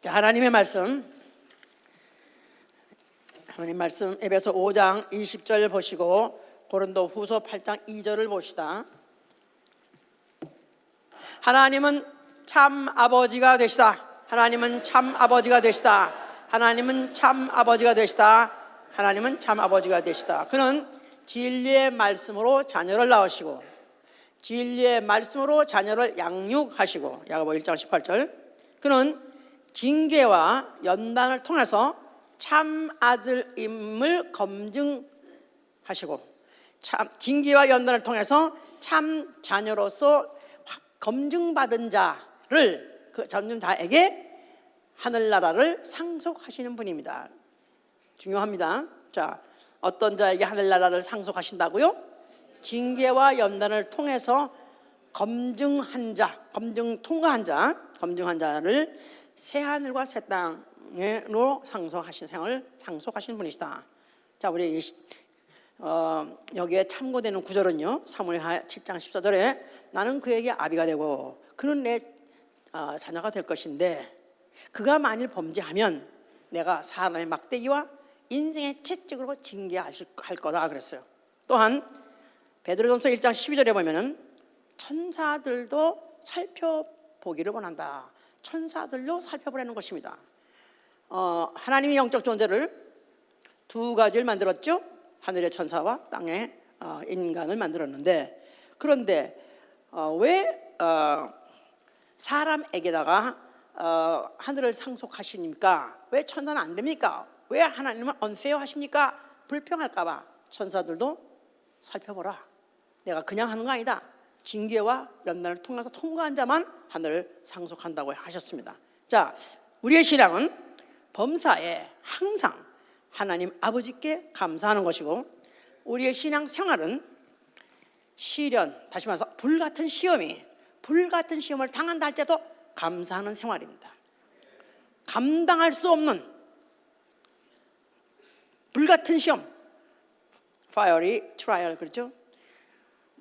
자, 하나님 말씀 에베소 5장 20절 보시고 고린도후서 8장 2절을 봅시다. 하나님은 참 아버지가 되시다. 하나님은 참 아버지가 되시다. 하나님은 참 아버지가 되시다. 하나님은 참 아버지가 되시다. 그는 진리의 말씀으로 자녀를 낳으시고 진리의 말씀으로 자녀를 양육하시고, 야고보 1장 18절, 그는 징계와 연단을 통해서 참 아들임을 검증하시고, 징계와 연단을 통해서 참 자녀로서 검증받은 자를, 그 전준 자에게 하늘나라를 상속하시는 분입니다. 중요합니다. 자, 어떤 자에게 하늘나라를 상속하신다고요? 징계와 연단을 통해서 검증한 자, 검증한 자를 새 하늘과 새 땅으로 상속하시는 분이시다. 자, 우리 여기에 참고되는 구절은요, 사무엘하 7장 14절에 나는 그에게 아비가 되고 그는 내 자녀가 될 것인데 그가 만일 범죄하면 내가 사람의 막대기와 인생의 채찍으로 징계할 거다 그랬어요. 또한 베드로전서 1장 12절에 보면은 천사들도 살펴보기를 원한다. 천사들도 살펴보라는 것입니다. 하나님이 영적 존재를 두 가지를 만들었죠. 하늘의 천사와 땅의 인간을 만들었는데, 그런데 왜 사람에게다가 하늘을 상속하십니까? 왜 천사는 안 됩니까? 왜 하나님은 언페어 하십니까? 불평할까 봐 천사들도 살펴보라. 내가 그냥 하는 거 아니다. 징계와 연단을 통해서 통과한 자만 하늘을 상속한다고 하셨습니다. 자, 우리의 신앙은 범사에 항상 하나님 아버지께 감사하는 것이고, 우리의 신앙 생활은 시련, 다시 말해서 불같은 시험을 당한다 할 때도 감사하는 생활입니다. 감당할 수 없는 불같은 시험, fiery trial, 그렇죠?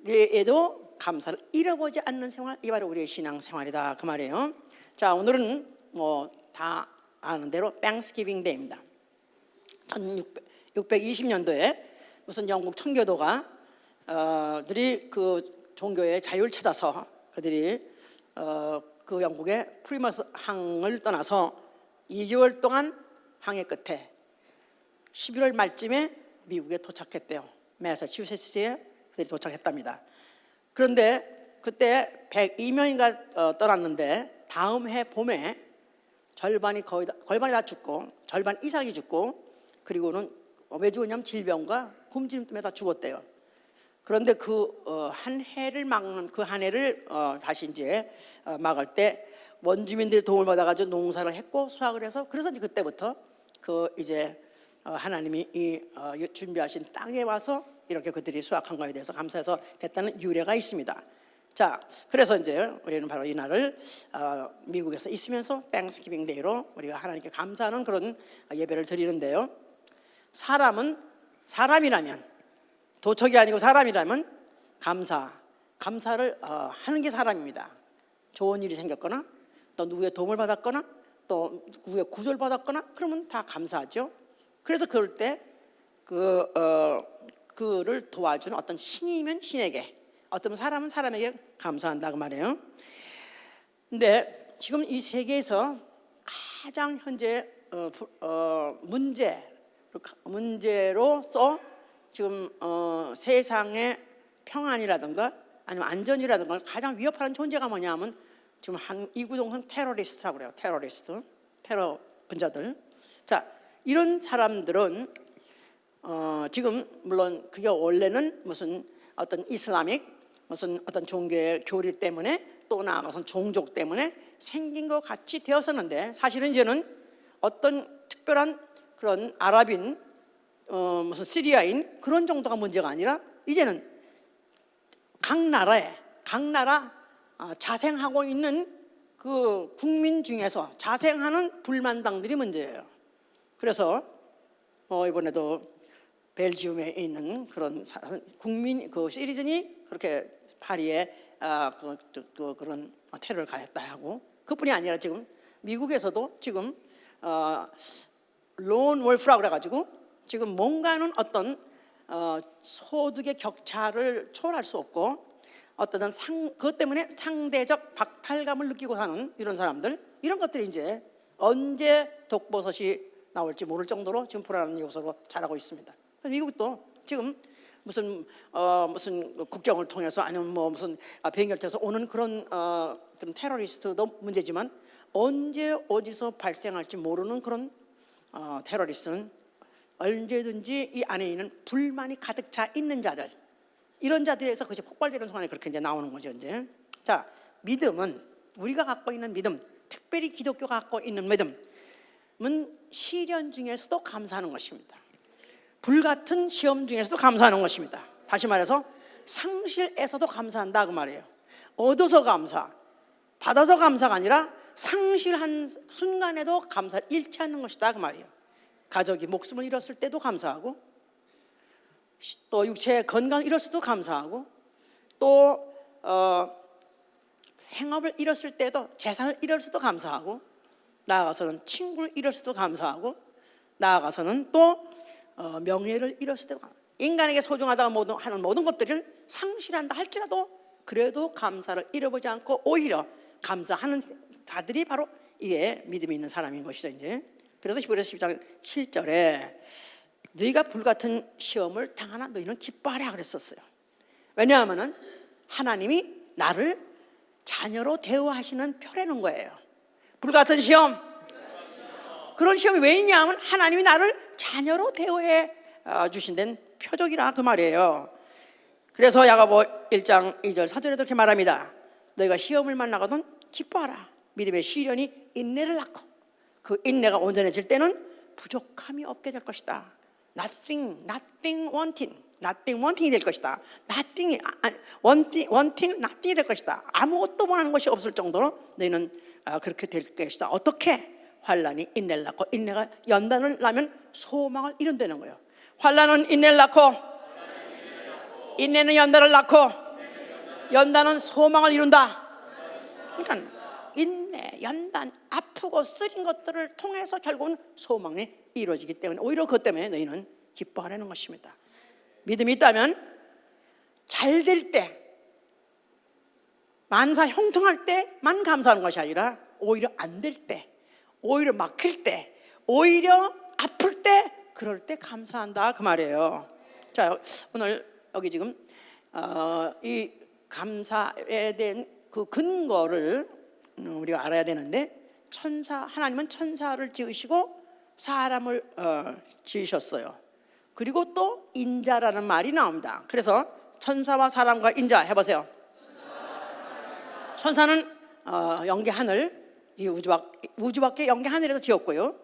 얘도 감사를 잃어보지 않는 생활, 이 바로 우리의 신앙 생활이다, 그 말이에요. 자, 오늘은 뭐 다 아는 대로 Thanksgiving Day입니다. 1620년도에 무슨 영국 청교도가 들이 그 종교의 자유를 찾아서 그들이 그 영국의 프리머스 항을 떠나서 2개월 동안 항해 끝에 11월 말쯤에 미국에 도착했대요. 매사추세츠스에 그들이 도착했답니다. 그런데 그때 102명인가 떠났는데 다음 해 봄에 절반이 다 죽고 절반 이상이 죽고, 그리고는 왜 죽었냐면 질병과 굶주림 때문에 다 죽었대요. 그런데 그 한 해를 막는 그 한 해를 다시 이제 막을 때 원주민들의 도움을 받아가지고 농사를 했고 수확을 해서, 그래서 이제 그때부터 그 이제 하나님이 이 준비하신 땅에 와서 이렇게 그들이 수확한 거에 대해서 감사해서 됐다는 유래가 있습니다. 자, 그래서 이제 우리는 바로 이 날을 미국에서 있으면서 Thanksgiving Day로 우리가 하나님께 감사하는 그런 예배를 드리는데요. 사람이라면, 도척이 아니고 사람이라면 감사를 하는 게 사람입니다. 좋은 일이 생겼거나 또 누구의 도움을 받았거나 또 누구의 구조를 받았거나 그러면 다 감사하죠. 그래서 그럴 때 그를 도와주는 어떤 신이면 신에게, 어떤 사람은 사람에게 감사한다고 말해요. 근데 지금 이 세계에서 가장 현재 문제로서 지금 세상의 평안이라든가 아니면 안전이라든가 가장 위협하는 존재가 뭐냐면 지금 이구동성 테러리스트라고 그래요. 테러 분자들. 자, 이런 사람들은 지금 물론 그게 원래는 무슨 어떤 이슬람ik 무슨 어떤 종교의 교리 때문에 또 나아가서 종족 때문에 생긴 것 같이 되었었는데, 사실은 이제는 어떤 특별한 그런 아랍인 무슨 시리아인 그런 정도가 문제가 아니라 이제는 각 나라 자생하고 있는 그 국민 중에서 자생하는 불만당들이 문제예요. 그래서 이번에도 벨지움에 있는 그런 국민 그 시리즌이 그렇게 파리에 그런 테러를 가했다 하고, 그뿐이 아니라 지금 미국에서도 지금 론 월프라고 그래가지고 지금 뭔가는 어떤 소득의 격차를 초월할 수 없고 어떤 그것 때문에 상대적 박탈감을 느끼고 사는 이런 사람들, 이런 것들이 이제 언제 독버섯이 나올지 모를 정도로 지금 불안한 요소로 자라고 있습니다. 미국도 지금 무슨 국경을 통해서 아니면 뭐 무슨 비행기를 타서 오는 그런 테러리스트도 문제지만 언제 어디서 발생할지 모르는 그런 테러리스트는 언제든지 이 안에 있는 불만이 가득 차 있는 자들, 이런 자들에서 그것이 폭발되는 순간에 그렇게 이제 나오는 거죠. 이제 자, 믿음은 우리가 갖고 있는 믿음, 특별히 기독교가 갖고 있는 믿음은 시련 중에서도 감사하는 것입니다. 불같은 시험 중에서도 감사하는 것입니다. 다시 말해서 상실에서도 감사한다 그 말이에요. 얻어서 감사, 받아서 감사가 아니라 상실한 순간에도 감사를 잃지 않는 것이다 그 말이에요. 가족이 목숨을 잃었을 때도 감사하고, 또 육체의 건강을 잃었을 때도 감사하고, 또 생업을 잃었을 때도, 재산을 잃었을 때도 감사하고, 나아가서는 친구를 잃었을 때도 감사하고, 나아가서는 또 명예를 잃었을 때도, 인간에게 소중하다고 하는 모든 것들을 상실한다 할지라도 그래도 감사를 잃어보지 않고 오히려 감사하는 자들이 바로 이게 믿음이 있는 사람인 것이죠. 이제 그래서 히브리서 12장 7절에 너희가 불같은 시험을 당하나 너희는 기뻐하라 그랬었어요. 왜냐하면 하나님이 나를 자녀로 대우하시는 표라는 거예요. 불같은 시험, 그런 시험이 왜 있냐 하면 하나님이 나를 자녀로 대우해 주신다는 표적이라 그 말이에요. 그래서 야고보 1장 2절 4절에도 이렇게 말합니다. 너희가 시험을 만나거든 기뻐하라. 믿음의 시련이 인내를 낳고 그 인내가 온전해질 때는 부족함이 없게 될 것이다. Nothing wanting이 될 것이다. nothing이 될 것이다. 아무것도 원하는 것이 없을 정도로 너희는 그렇게 될 것이다. 어떻게? 환난이 인내를 낳고 인내가 연단을 낳으면 소망을 이룬다는 거예요. 환난은 인내를 낳고 인내는 연단을 낳고 연단은 소망을 이룬다. 그러니까 인내, 연단, 아프고 쓰린 것들을 통해서 결국은 소망이 이루어지기 때문에 오히려 그것 때문에 너희는 기뻐하라는 것입니다. 믿음이 있다면 잘 될 때, 만사 형통할 때만 감사하는 것이 아니라 오히려 안 될 때, 오히려 막힐 때, 오히려 아플 때, 그럴 때 감사한다 그 말이에요. 자, 오늘 여기 지금 이 감사에 대한 그 근거를 우리가 알아야 되는데, 하나님은 천사를 지으시고 사람을 지으셨어요. 그리고 또 인자라는 말이 나옵니다. 그래서 천사와 사람과 인자 해보세요. 천사는 영계 하늘, 이 우주 밖에 영계 하늘에서 지었고요.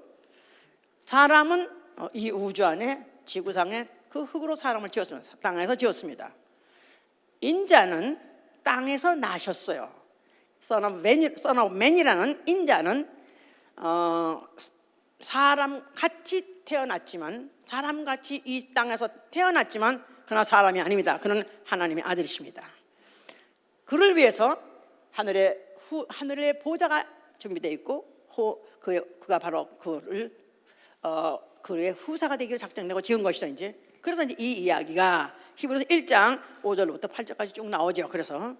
사람은 이 우주 안에 지구상에 그 흙으로 사람을 지었습니다. 땅에서 지었습니다. 인자는 땅에서 나셨어요. Son of man이라는 인자는 사람같이 태어났지만, 사람같이 이 땅에서 태어났지만 그러나 사람이 아닙니다. 그는 하나님의 아들이십니다. 그를 위해서 하늘의 보좌가 준비되어 있고 그가 바로 그의 후사가 되기를 작정되고 지은 것이죠. 이제 그래서 이제 이 이야기가 히브리서 1장 5절부터 8절까지 쭉 나오죠. 그래서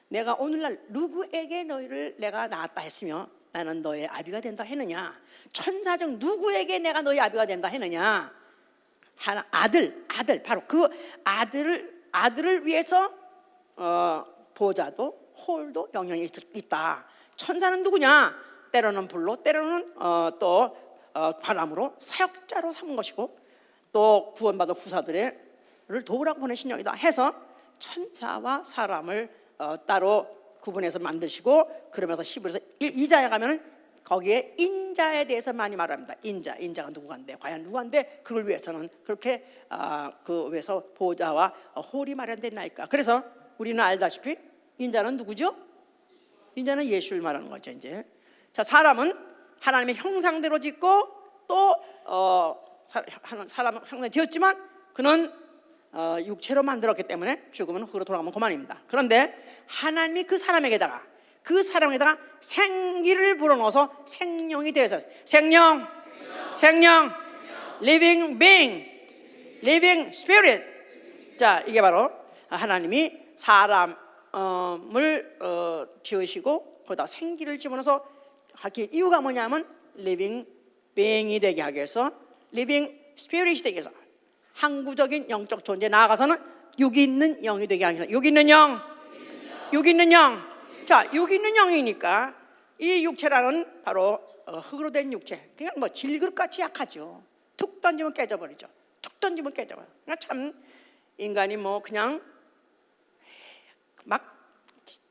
내가 오늘날 누구에게 너희를 내가 낳았다 했으며 나는 너의 아비가 된다 했느냐? 천사 중 누구에게 내가 너의 아비가 된다 했느냐? 아들 바로 그 아들을 위해서 보좌도 홀도 영향이 있다. 천사는 누구냐? 때로는 불로, 때로는 또 바람으로 사역자로 삼은 것이고, 또 구원받은 후사들을 도우라고 보내신 영이다 해서 천사와 사람을 따로 구분해서 만드시고, 그러면서 히브리서 2장에 가면은 거기에 인자에 대해서 많이 말합니다. 인자가 누구간데, 과연 누구간데 그걸 위해서는 그렇게 그 위해서 보좌와 홀이 마련됐나이까. 그래서 우리는 알다시피 인자는 누구죠? 인자는 예수를 말하는 거죠. 이제 자, 사람은 하나님의 형상대로 짓고 또 사람 형상대로 지었지만 그는 육체로 만들었기 때문에 죽으면 흙으로 돌아가면 그만입니다. 그런데 하나님이 그 사람에게다가 그 사람에다가 생기를 불어넣어서 생명이 되어서 생명, 생명, living being, living spirit. 자, 이게 바로 하나님이 사람을 지으시고 거기다 생기를 집어넣어서 하기 이유가 뭐냐면 living being이 되게 하기 위해서, living spirit이 되기 위해서, 항구적인 영적 존재 나아가서는 육이 있는 영이 되게 하기 위해서. 육 있는 영, 육 있는 영. 자, 육 있는 영이니까 이 육체라는 바로 흙으로 된 육체, 그냥 뭐 질그릇같이 약하죠. 툭 던지면 깨져버리죠. 툭 던지면 깨져버려. 그러니까 참 인간이 뭐 그냥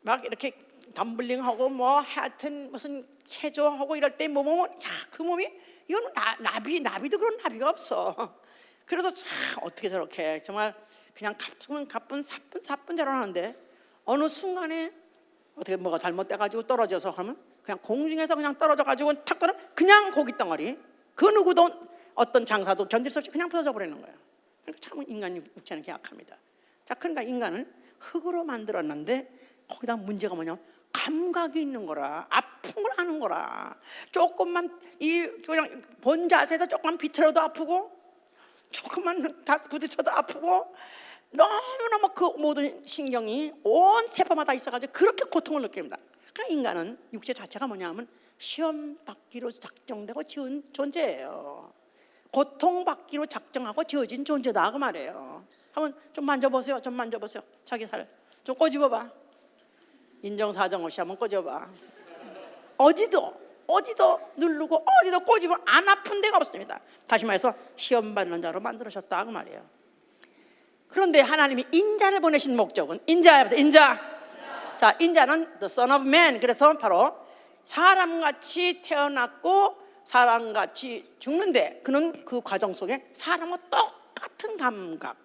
막 이렇게 덤블링하고 뭐 하여튼 무슨 체조하고 이럴 때 뭐 보면 그 몸이 이건 나비도 그런 나비가 없어. 그래서 참 어떻게 저렇게 정말 그냥 가쁜 사뿐 자라나는데 어느 순간에 어떻게 뭐가 잘못돼가지고 떨어져서 하면 그냥 공중에서 그냥 떨어져가지고 탁 떨어 그냥 고기 덩어리, 그 누구도 어떤 장사도 견딜 수 없이 그냥 부서져 버리는 거예요. 그러니까 참 인간 육체는 약합니다. 자, 그러니까 인간을 흙으로 만들었는데 거기다 문제가 뭐냐면 감각이 있는 거라, 아픈 걸 아는 거라. 조금만 그냥 본 자세에서 조금만 비틀어도 아프고, 조금만 다 부딪혀도 아프고, 너무너무 그 모든 신경이 온 세포마다 있어가지고 그렇게 고통을 느낍니다. 그러니까 인간은 육체 자체가 뭐냐면 시험받기로 작정되고 지은 존재예요. 고통받기로 작정하고 지어진 존재다 그 말이에요. 한번 좀 만져보세요. 좀 만져보세요. 자기 살 좀 꼬집어봐. 인정사정 없이 한번 꼬집어봐. 어디도 누르고 어디도 꼬집으면 안 아픈 데가 없습니다. 다시 말해서 시험받는 자로 만들으셨다 그 말이에요. 그런데 하나님이 인자를 보내신 목적은 인자. 자, 인자는 the son of man. 그래서 바로 사람같이 태어났고 사람같이 죽는데, 그는 그 과정 속에 사람과 똑같은 감각,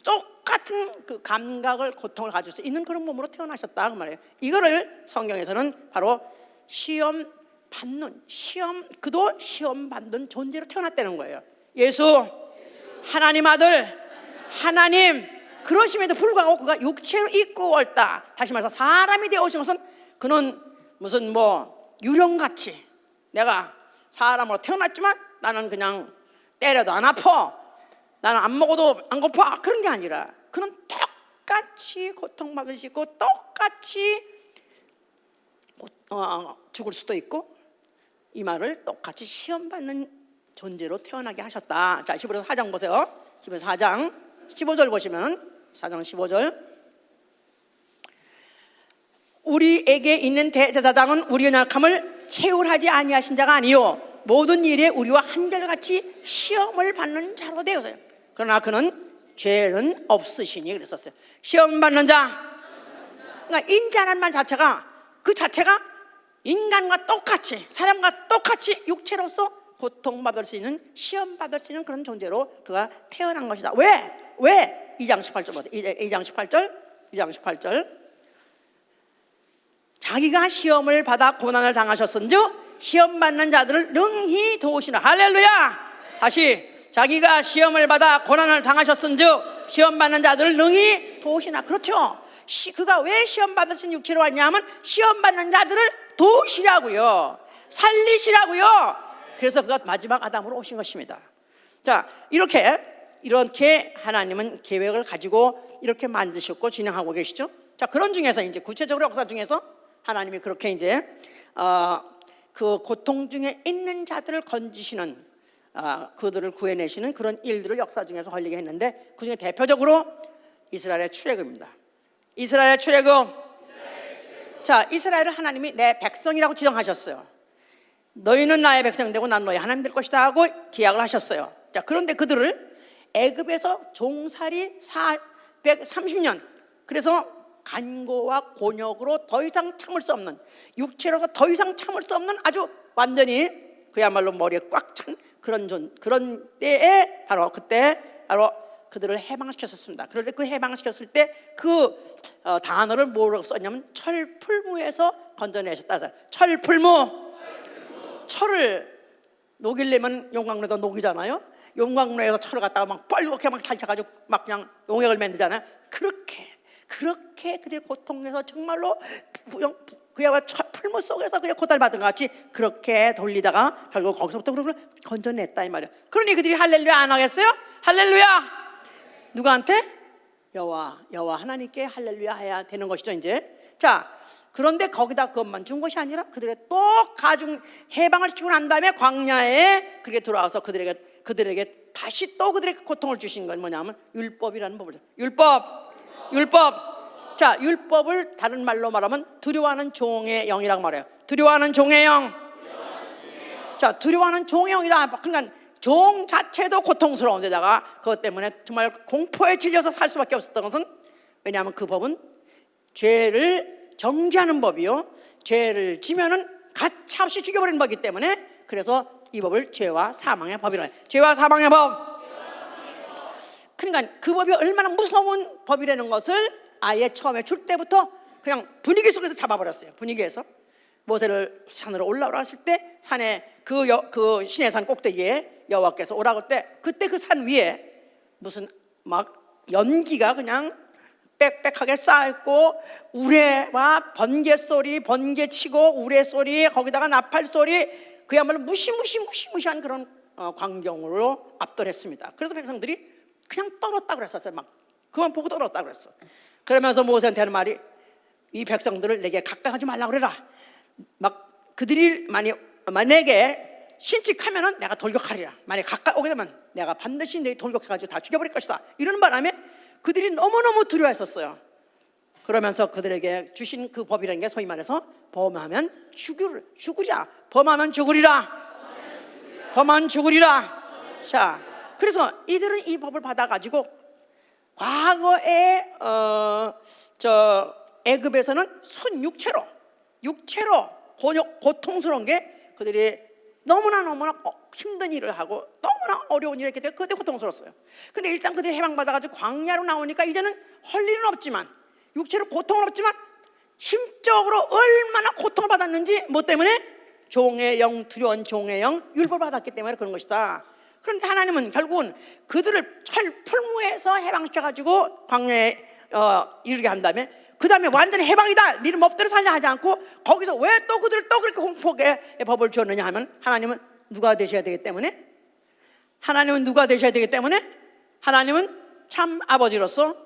똑같은 그 감각을, 고통을 가질 수 있는 그런 몸으로 태어나셨다 그 말이에요. 이거를 성경에서는 바로 그도 시험 받는 존재로 태어났다는 거예요. 예수 하나님 아들, 하나님, 그러심에도 불구하고 그가 육체로 입고 왔다. 다시 말해서 사람이 되어 오신 것은 그는 무슨 뭐 유령같이 내가 사람으로 태어났지만 나는 그냥 때려도 안 아파, 나는 안 먹어도 안 고파, 그런 게 아니라 그는 똑같이 고통받으시고 똑같이 죽을 수도 있고 이 말을 똑같이 시험받는 존재로 태어나게 하셨다. 자, 히브리서 4장 보세요. 히브리서 4장 15절 보시면 4장 15절, 우리에게 있는 대제사장은 우리의 약함을 체울하지 아니하신 자가 아니요 모든 일에 우리와 한결같이 시험을 받는 자로 되었어요. 그러나 그는 죄는 없으시니 그랬었어요. 시험 받는 자. 그러니까 인자란 말 자체가 그 자체가 인간과 똑같이, 사람과 똑같이 육체로서 고통받을 수 있는, 시험받을 수 있는 그런 존재로 그가 태어난 것이다. 왜? 2장 18절 자기가 시험을 받아 고난을 당하셨은즉 시험받는 자들을 능히 도우시나. 할렐루야. 다시, 자기가 시험을 받아 고난을 당하셨은즉 시험받는 자들을 능히 도우시나. 그렇죠. 그가 왜 시험받으신 육체로 왔냐면 시험받는 자들을 도우시라고요, 살리시라고요. 그래서 그가 마지막 아담으로 오신 것입니다. 자, 이렇게 하나님은 계획을 가지고 이렇게 만드셨고 진행하고 계시죠. 자, 그런 중에서 이제 구체적으로 역사 중에서 하나님이 그렇게 이제 그 고통 중에 있는 자들을 건지시는, 그들을 구해내시는 그런 일들을 역사 중에서 벌리게 했는데, 그 중에 대표적으로 이스라엘의 출애굽입니다. 이스라엘의 출애굽. 자, 이스라엘을 하나님이 내 백성이라고 지정하셨어요. 너희는 나의 백성 되고 난 너희 하나님 될 것이다 하고 기약을 하셨어요. 자, 그런데 그들을 애굽에서 종살이 430년, 그래서 간고와 곤욕으로 더 이상 참을 수 없는, 육체로서 더 이상 참을 수 없는 아주 완전히 그야말로 머리에 꽉 찬 그런 때에 그때 그들을 해방시켰습니다. 그런데 그 해방시켰을 때 그 단어를 뭐라고 썼냐면 철풀무에서 건져내셨다. 철을 녹이려면 용광로에다 녹이잖아요. 용광로에서 철을 갖다가 막 뻘겋게 막 탈켜가지고 막 그냥 용액을 만들잖아요. 그렇게 그들이 고통해서 정말로 그야말로 풀무 속에서 그냥 고달받은 것 같이 그렇게 돌리다가 결국 거기서부터 그걸 건져냈다 이 말이야. 그러니 그들이 할렐루야 안 하겠어요? 할렐루야. 누구한테? 여호와 하나님께 할렐루야 해야 되는 것이죠 이제. 자, 그런데 거기다 그것만 준 것이 아니라 그들의 또 가중 해방을 시키고 난 다음에 광야에 그렇게 들어와서 그들에게 다시 또 그들에게 고통을 주신 건 뭐냐면 율법이라는 법을. 율법. 자, 율법을 다른 말로 말하면 두려워하는 종의 영이라고 말해요. 두려워하는 종의 영. 자, 두려워하는 종의 영이다. 그러니까 종 자체도 고통스러운 데다가 그것 때문에 정말 공포에 질려서 살 수밖에 없었던 것은, 왜냐하면 그 법은 죄를 정죄하는 법이요, 죄를 지면은 가차없이 죽여버리는 법이기 때문에, 그래서 이 법을 죄와 사망의 법이라 해요. 죄와 사망의 법. 그러니까 그 법이 얼마나 무서운 법이라는 것을 아예 처음에 줄 때부터 그냥 분위기 속에서 잡아버렸어요. 분위기에서 모세를 산으로 올라오라 했을 때 산에 그 시내 산 꼭대기에 여호와께서 오라고 할 때, 그때 그 산 위에 무슨 막 연기가 그냥 빽빽하게 쌓여있고, 우레와 번개 소리, 번개 치고 우레 소리, 거기다가 나팔 소리, 그야말로 무시무시한 그런 광경으로 압도했습니다. 그래서 백성들이 그냥 떨었다고 그랬었어요. 막 그만 보고 떨었다고 그랬어. 그러면서 모세한테 하는 말이, 이 백성들을 내게 가까이 하지 말라고 그래라. 막 그들이 만약에 신칙하면은 내가 돌격하리라. 만약에 가까이 오게 되면 내가 반드시 너희 돌격해가지고 다 죽여버릴 것이다. 이러는 바람에 그들이 너무너무 두려워했었어요. 그러면서 그들에게 주신 그 법이라는 게 소위 말해서 범하면 죽으리라. 범하면 죽으리라. 자, 그래서 이들은 이 법을 받아가지고 과거에 애굽에서는 육체로 고통스러운 게, 그들이 너무나 힘든 일을 하고 너무나 어려운 일을 했기 때문에 그때 고통스러웠어요. 근데 일단 그들이 해방받아가지고 광야로 나오니까 이제는 할 일은 없지만, 육체로 고통은 없지만 심적으로 얼마나 고통을 받았는지, 뭐 때문에? 종의 영, 두려운 종의 영, 율법을 받았기 때문에 그런 것이다. 그런데 하나님은 결국은 그들을 풀무에서 해방시켜가지고 광야에 이르게 한 다음에, 그 다음에 완전히 해방이다, 니는 법대로 살려 하지 않고 거기서 왜 또 그들을 또 그렇게 공포의 법을 주었느냐 하면, 하나님은 누가 되셔야 되기 때문에, 하나님은 참 아버지로서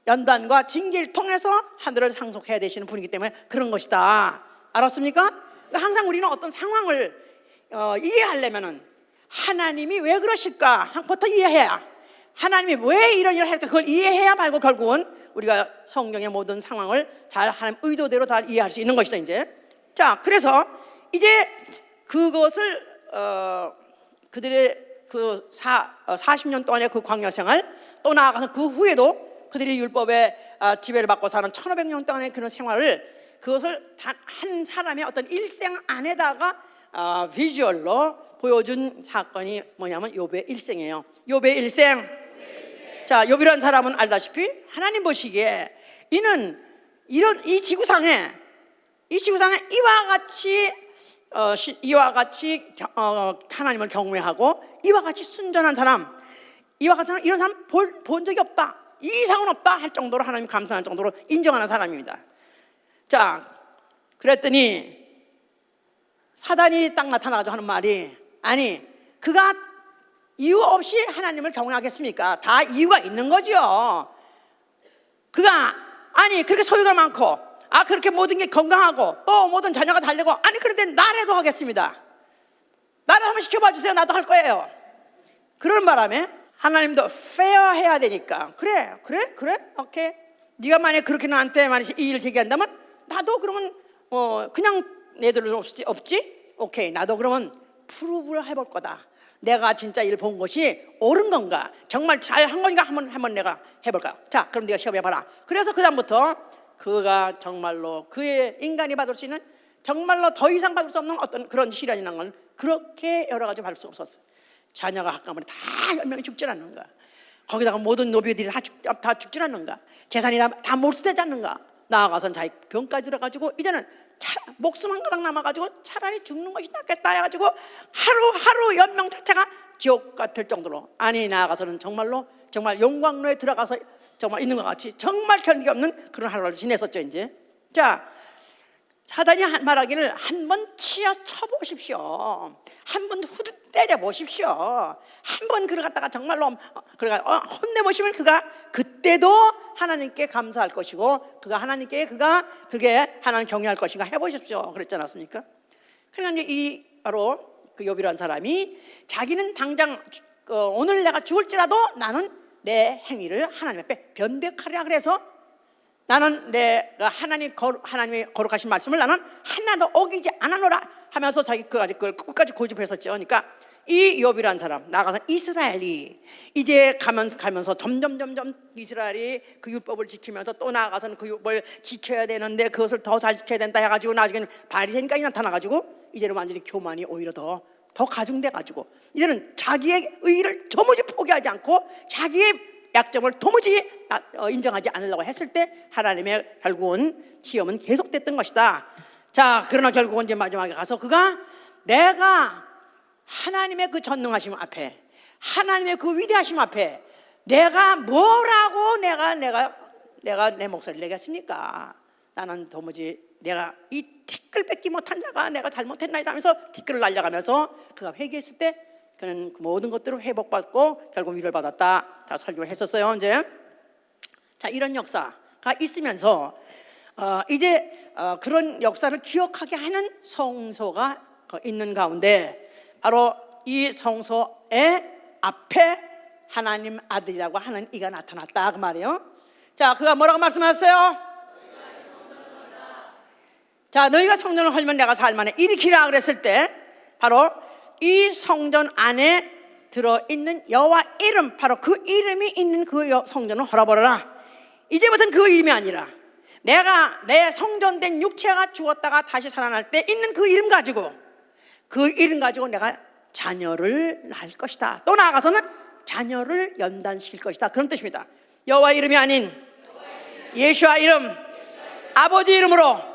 연단과 징계를 통해서 하늘을 상속해야 되시는 분이기 때문에 그런 것이다. 알았습니까? 항상 우리는 어떤 상황을 이해하려면은 하나님이 왜 그러실까 한부터 이해해야, 하나님이 왜 이런 일을 할까 그걸 이해해야 말고 결국은 우리가 성경의 모든 상황을 잘 하나님 의도대로 다 이해할 수 있는 것이죠 이제. 자, 그래서 이제 그것을 그들의 그 40년 동안의 그 광야 생활, 또 나아가서 그 후에도 그들이 율법의 지배를 받고 사는 1500년 동안의 그런 생활을, 그것을 단 한 사람의 어떤 일생 안에다가 비주얼로 보여준 사건이 뭐냐면 욥의 일생이에요. 욥의 일생. 자, 욥이라는 사람은 알다시피 하나님 보시기에 이는 이 지구상에 이와 같이 하나님을 경외하고 이와 같이 순전한 사람, 이런 사람 본 적이 없다, 이상은 없다 할 정도로 하나님 감사할 정도로 인정하는 사람입니다. 자, 그랬더니 사단이 딱 나타나가지고 하는 말이, 아니 그가 이유 없이 하나님을 경외하겠습니까? 다 이유가 있는 거죠. 그가 아니 그렇게 소유가 많고 그렇게 모든 게 건강하고 또 모든 자녀가 달리고, 아니 그런데 나라도 하겠습니다. 나를 한번 시켜봐 주세요. 나도 할 거예요. 그런 바람에 하나님도 페어해야 되니까, 그래 오케이, 네가 만약에 그렇게 나한테 만약 이 일을 제기한다면 나도 그러면 그냥 내들로 없지? 오케이, 나도 그러면 프루브를 해볼 거다. 내가 진짜 일 본 것이 옳은 건가, 정말 잘 한 건가 한번 내가 해볼까. 자, 그럼 네가 시험해봐라. 그래서 그 다음부터 그가 정말로 그의 인간이 받을 수 있는, 정말로 더 이상 받을 수 없는 어떤 그런 시련이라는 건 그렇게 여러 가지 받을 수 없었어요. 자녀가 한꺼번에 다 10명이 죽지 않는가, 거기다가 모든 노비들이 다 죽지 않는가, 재산이 다 몰수되지 않는가, 나아가선 자기 병까지 들어가지고 이제는 목숨 한 가닥 남아가지고 차라리 죽는 것이 낫겠다 해가지고 하루 연명 자체가 지옥 같을 정도로, 아니 나아가서는 정말 용광로에 들어가서 정말 있는 것 같이 정말 견디기 없는 그런 하루를 지냈었죠 이제. 자, 사단이 말하기를 한번 치아 쳐보십시오. 한번 후드 때려보십시오. 한번 그를 갖다가 정말로 혼내보시면 그가 그때도 하나님께 감사할 것이고 그가 하나님께 그게 하나님 경외할 것인가 해보십시오. 그랬지 않았습니까? 그러니까 이 바로 그 욥이라는 사람이 자기는 당장 오늘 내가 죽을지라도 나는 내 행위를 하나님 앞에 변백하리라. 그래서 나는 내가 하나님의 거룩하신 말씀을 나는 하나도 어기지 않아노라 하면서 자기 그걸 끝까지 고집했었죠. 그러니까 이 욥이라는 사람 나가서 이스라엘이 이제 가면서 점점 이스라엘이 그 율법을 지키면서 또 나아가서는 그 율법을 지켜야 되는데 그것을 더 잘 지켜야 된다 해가지고 나중에는 바리새인까지 나타나가지고 이제는 완전히 교만이 오히려 더 가중돼가지고 이제는 자기의 의의를 도무지 포기하지 않고 자기의 약점을 도무지 인정하지 않으려고 했을 때 하나님의 결국은 시험은 계속됐던 것이다. 자, 그러나 결국은 이제 마지막에 가서 그가 내가 하나님의 그 전능하심 앞에 하나님의 그 위대하심 앞에 내가 뭐라고 내가 내 목소리를 내겠습니까? 나는 도무지 내가 이 티끌 뺏기 못한 자가 내가 잘못했나이다 하면서 티끌을 날려가면서 그가 회개했을 때 그는 그 모든 것들을 회복받고 결국 위로를 받았다. 다 설교를 했었어요. 이제 자, 이런 역사가 있으면서 이제 그런 역사를 기억하게 하는 성소가 있는 가운데 바로 이 성소의 앞에 하나님 아들이라고 하는 이가 나타났다 그 말이에요. 자, 그가 뭐라고 말씀하셨어요? 자, 너희가 성전을 헐면 내가 살만해 일으키라 그랬을 때 바로 이 성전 안에 들어있는 여호와 이름, 바로 그 이름이 있는 그 성전을 헐어버려라. 이제부터는 그 이름이 아니라 내가 내 성전된 육체가 죽었다가 다시 살아날 때 있는 그 이름 가지고 내가 자녀를 낳을 것이다. 또 나아가서는 자녀를 연단시킬 것이다. 그런 뜻입니다. 여호와 이름이 아닌 예수와 이름, 아버지 이름으로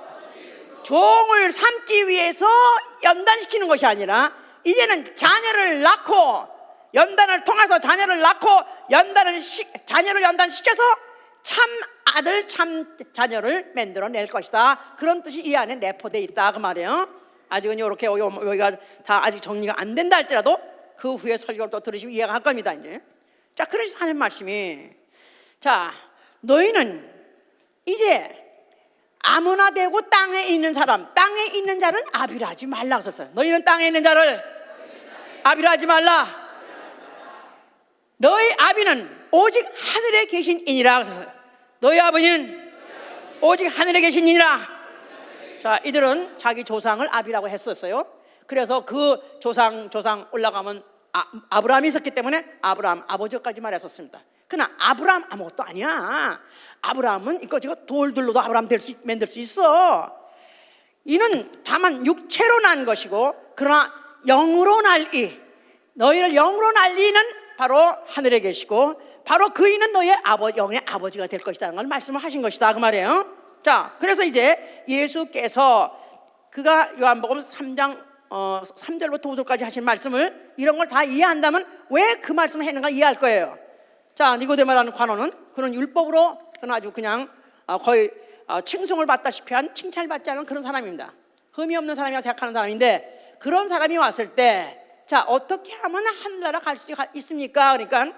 종을 삼기 위해서 연단시키는 것이 아니라 이제는 자녀를 낳고 연단을 통해서 자녀를 낳고 자녀를 연단시켜서 참 아들 참 자녀를 만들어낼 것이다. 그런 뜻이 이 안에 내포되어 있다 그 말이에요. 아직은 이렇게 여기가 다 아직 정리가 안 된다 할지라도 그 후에 설교를 또 들으시면 이해가 할 겁니다. 이제 자, 그래서 하는 말씀이 자, 너희는 이제 아무나 되고 땅에 있는 사람, 땅에 있는 자를 아비라하지 말라 썼어요. 너희는 땅에 있는 자를 아비라하지 말라. 너희 아비는 오직 하늘에 계신 이니라 썼어요. 너희 아버지는 오직 하늘에 계신 이니라. 자, 이들은 자기 조상을 아비라고 했었어요. 그래서 그 조상 올라가면 아브라함이 있었기 때문에 아브라함 아버지까지 말했었습니다. 그러나 아브라함 아무것도 아니야. 아브라함은 이거 돌들로도 아브라함 만들 수 있어. 이는 다만 육체로 난 것이고 그러나 영으로 날이, 너희를 영으로 날리는 바로 하늘에 계시고 바로 그이는 너희의 영의 아버지가 될 것이라는 걸 말씀을 하신 것이다 그 말이에요. 자, 그래서 이제 예수께서 그가 요한복음 3장 3절부터 5절까지 하신 말씀을 이런 걸 다 이해한다면 왜 그 말씀을 했는가 이해할 거예요. 자, 니고데모라는 관원은 그는 율법으로 그는 아주 그냥 거의 칭송을 받다시피 한 칭찬을 받지 않은 그런 사람입니다. 흠이 없는 사람이라고 생각하는 사람인데 그런 사람이 왔을 때 자, 어떻게 하면 하늘나라 갈 수 있습니까? 그러니까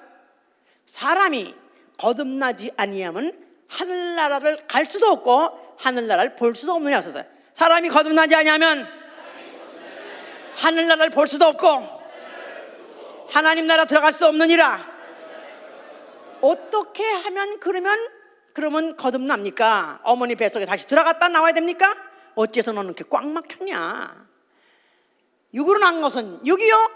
사람이 거듭나지 아니하면 하늘나라를 갈 수도 없고 하늘나라를 볼 수도 없느냐 했었어요. 사람이 거듭나지 아니하면 하늘나라를 볼 수도 없고 하나님 나라 들어갈 수도 없느니라. 어떻게 하면 그러면 거듭납니까? 어머니 뱃속에 다시 들어갔다 나와야 됩니까? 어째서 너는 이렇게 꽉 막혔냐? 육으로 난 것은 육이요,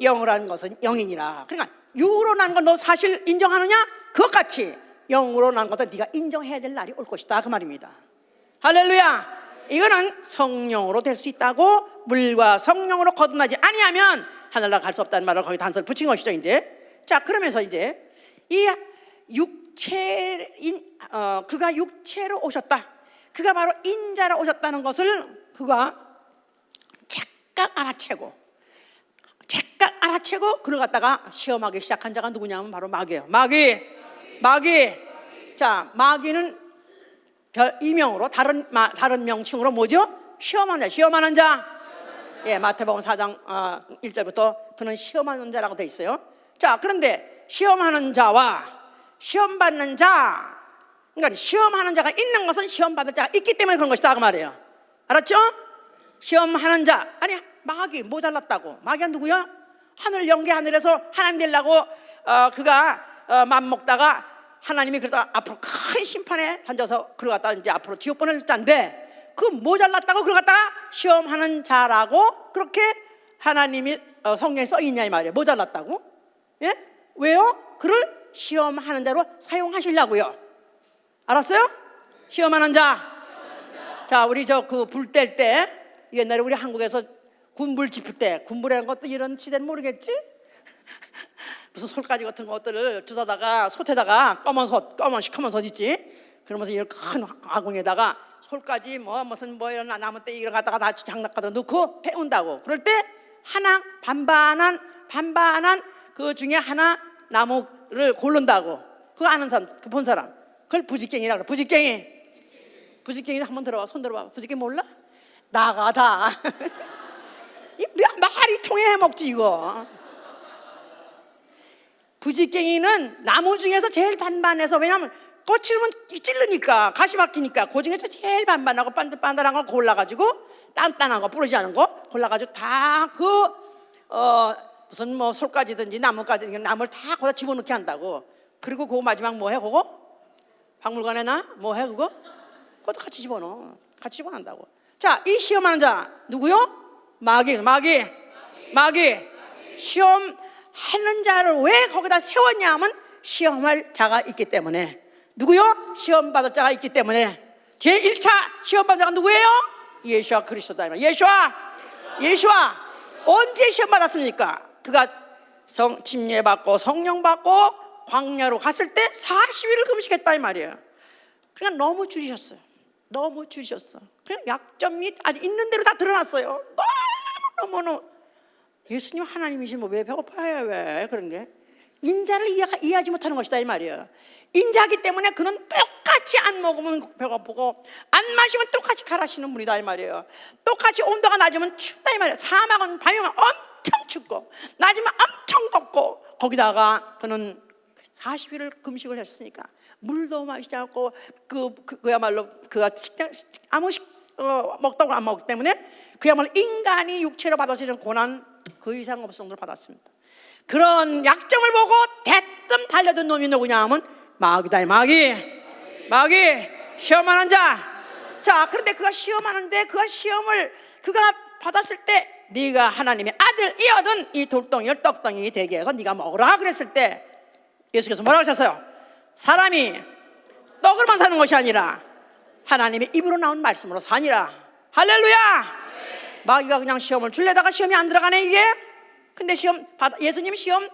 영으로 난 것은 영이니라. 그러니까 육으로 난 건 너 사실 인정하느냐? 그것같이 영으로 난 것도 네가 인정해야 될 날이 올 것이다 그 말입니다. 할렐루야. 이거는 성령으로 될 수 있다고, 물과 성령으로 거듭나지 아니하면 하늘나라 갈 수 없다는 말을 거기 단서를 붙인 것이죠. 이제 자, 그러면서 이제 이 그가 육체로 오셨다, 그가 바로 인자로 오셨다는 것을 그가 착각 알아채고 그를 갖다가 시험하기 시작한 자가 누구냐면 바로 마귀예요. 마귀. 자, 마귀는 이명으로 다른 명칭으로 뭐죠? 시험하는 자, 시험하는 자. 예, 마태복음 4장 1절부터 그는 시험하는 자라고 돼 있어요. 자, 그런데 시험하는 자와 시험 받는 자, 그러니까 시험하는 자가 있는 것은 시험 받는 자가 있기 때문에 그런 것이다 그 말이에요. 알았죠? 시험하는 자, 아니 마귀 모자랐다고. 마귀가 누구야? 하늘 연계 하늘에서 하나님 되려고 그가 맘먹다가 하나님이 그러다 앞으로 큰 심판에 던져서 그걸 갖다 이제 앞으로 지옥 보낼 자인데, 그 모자랐다고 그걸 갖다가 시험하는 자라고 그렇게 하나님이 성경에 써 있냐 이 말이에요. 모자랐다고. 예? 왜요? 그를 시험하는 자로 사용하시려고요. 알았어요? 시험하는 자. 자, 우리 그 불 뗄 때, 옛날에 우리 한국에서 군불 짚을 때, 군불이라는 것도 이런 시대는 모르겠지? 무슨 솔가지 같은 것들을 주워다가 솥에다가 시커먼 솥 있지? 그러면서 이런 큰 아궁에다가 솔가지 무슨 이런 나무떼 이런 갖다가 다 장난가다 넣고 태운다고. 그럴 때 하나 반반한 그 중에 하나 나무를 고른다고. 그거 아는 사람, 그 본 사람, 그걸 부지깽이라고 그래. 부지깽이 한번 들어봐. 손 들어봐. 부지깽이 몰라? 나가다. 이 말이 통해 해먹지 이거. 부지깽이는 나무 중에서 제일 반반해서, 왜냐하면 거칠으면 찔르니까 가시 박히니까 그 중에서 제일 반반하고 반들반들한 거 골라가지고, 단단한 거 부러지지 않은 거 골라가지고 다 무슨 솔가지든지 나무가지든지 나무를 다 거기다 집어넣게 한다고. 그리고 그거 마지막 뭐해 그거? 박물관에 나 뭐해 그거? 그것도 같이 집어넣어. 같이 집어넣는다고. 자, 이 시험하는 자 누구요? 마귀. 시험하는 자를 왜 거기다 세웠냐 하면 시험할 자가 있기 때문에. 누구요? 시험 받을 자가 있기 때문에. 제1차 시험 받을 자가 누구예요? 예수와 그리스도다. 예수와 언제 시험 받았습니까? 그가 침례 받고 성령 받고 광야로 갔을 때 40일을 금식했다 이 말이에요. 그냥 너무 줄이셨어. 그냥 약점이 아직 있는 대로 다 드러났어요. 너무 예수님 하나님이시면 왜 배고파요? 왜 그런 게? 인자를 이해하지 못하는 것이다 이 말이에요. 인자기 때문에 그는 똑같이 안 먹으면 배고프고 안 마시면 똑같이 가라시는 분이다 이 말이에요. 똑같이 온도가 낮으면 춥다 이 말이에요. 사막은 밤이면 엄청 춥고 낮이면 엄청 덥고, 거기다가 그는 40일을 금식을 했으니까 물도 마시지 않고 그야말로 그가 아무 먹다고 안 먹기 때문에 그야말로 인간이 육체로 받을 수 있는 고난 그 이상 없을 정도로 받았습니다. 그런 약점을 보고 대뜸 달려든 놈이 누구냐 하면 마귀다. 마귀 시험하는 자. 자, 그런데 그가 시험하는데 그가 시험을 그가 받았을 때 네가 하나님의 아들이거든 이 돌덩이를 떡덩이 되게 해서 네가 먹으라 그랬을 때 예수께서 뭐라고 하셨어요? 사람이 떡으로만 사는 것이 아니라 하나님의 입으로 나온 말씀으로 사니라. 할렐루야. 마귀가 그냥 시험을 줄래다가 시험이 안 들어가네 이게. 근데 예수님 시험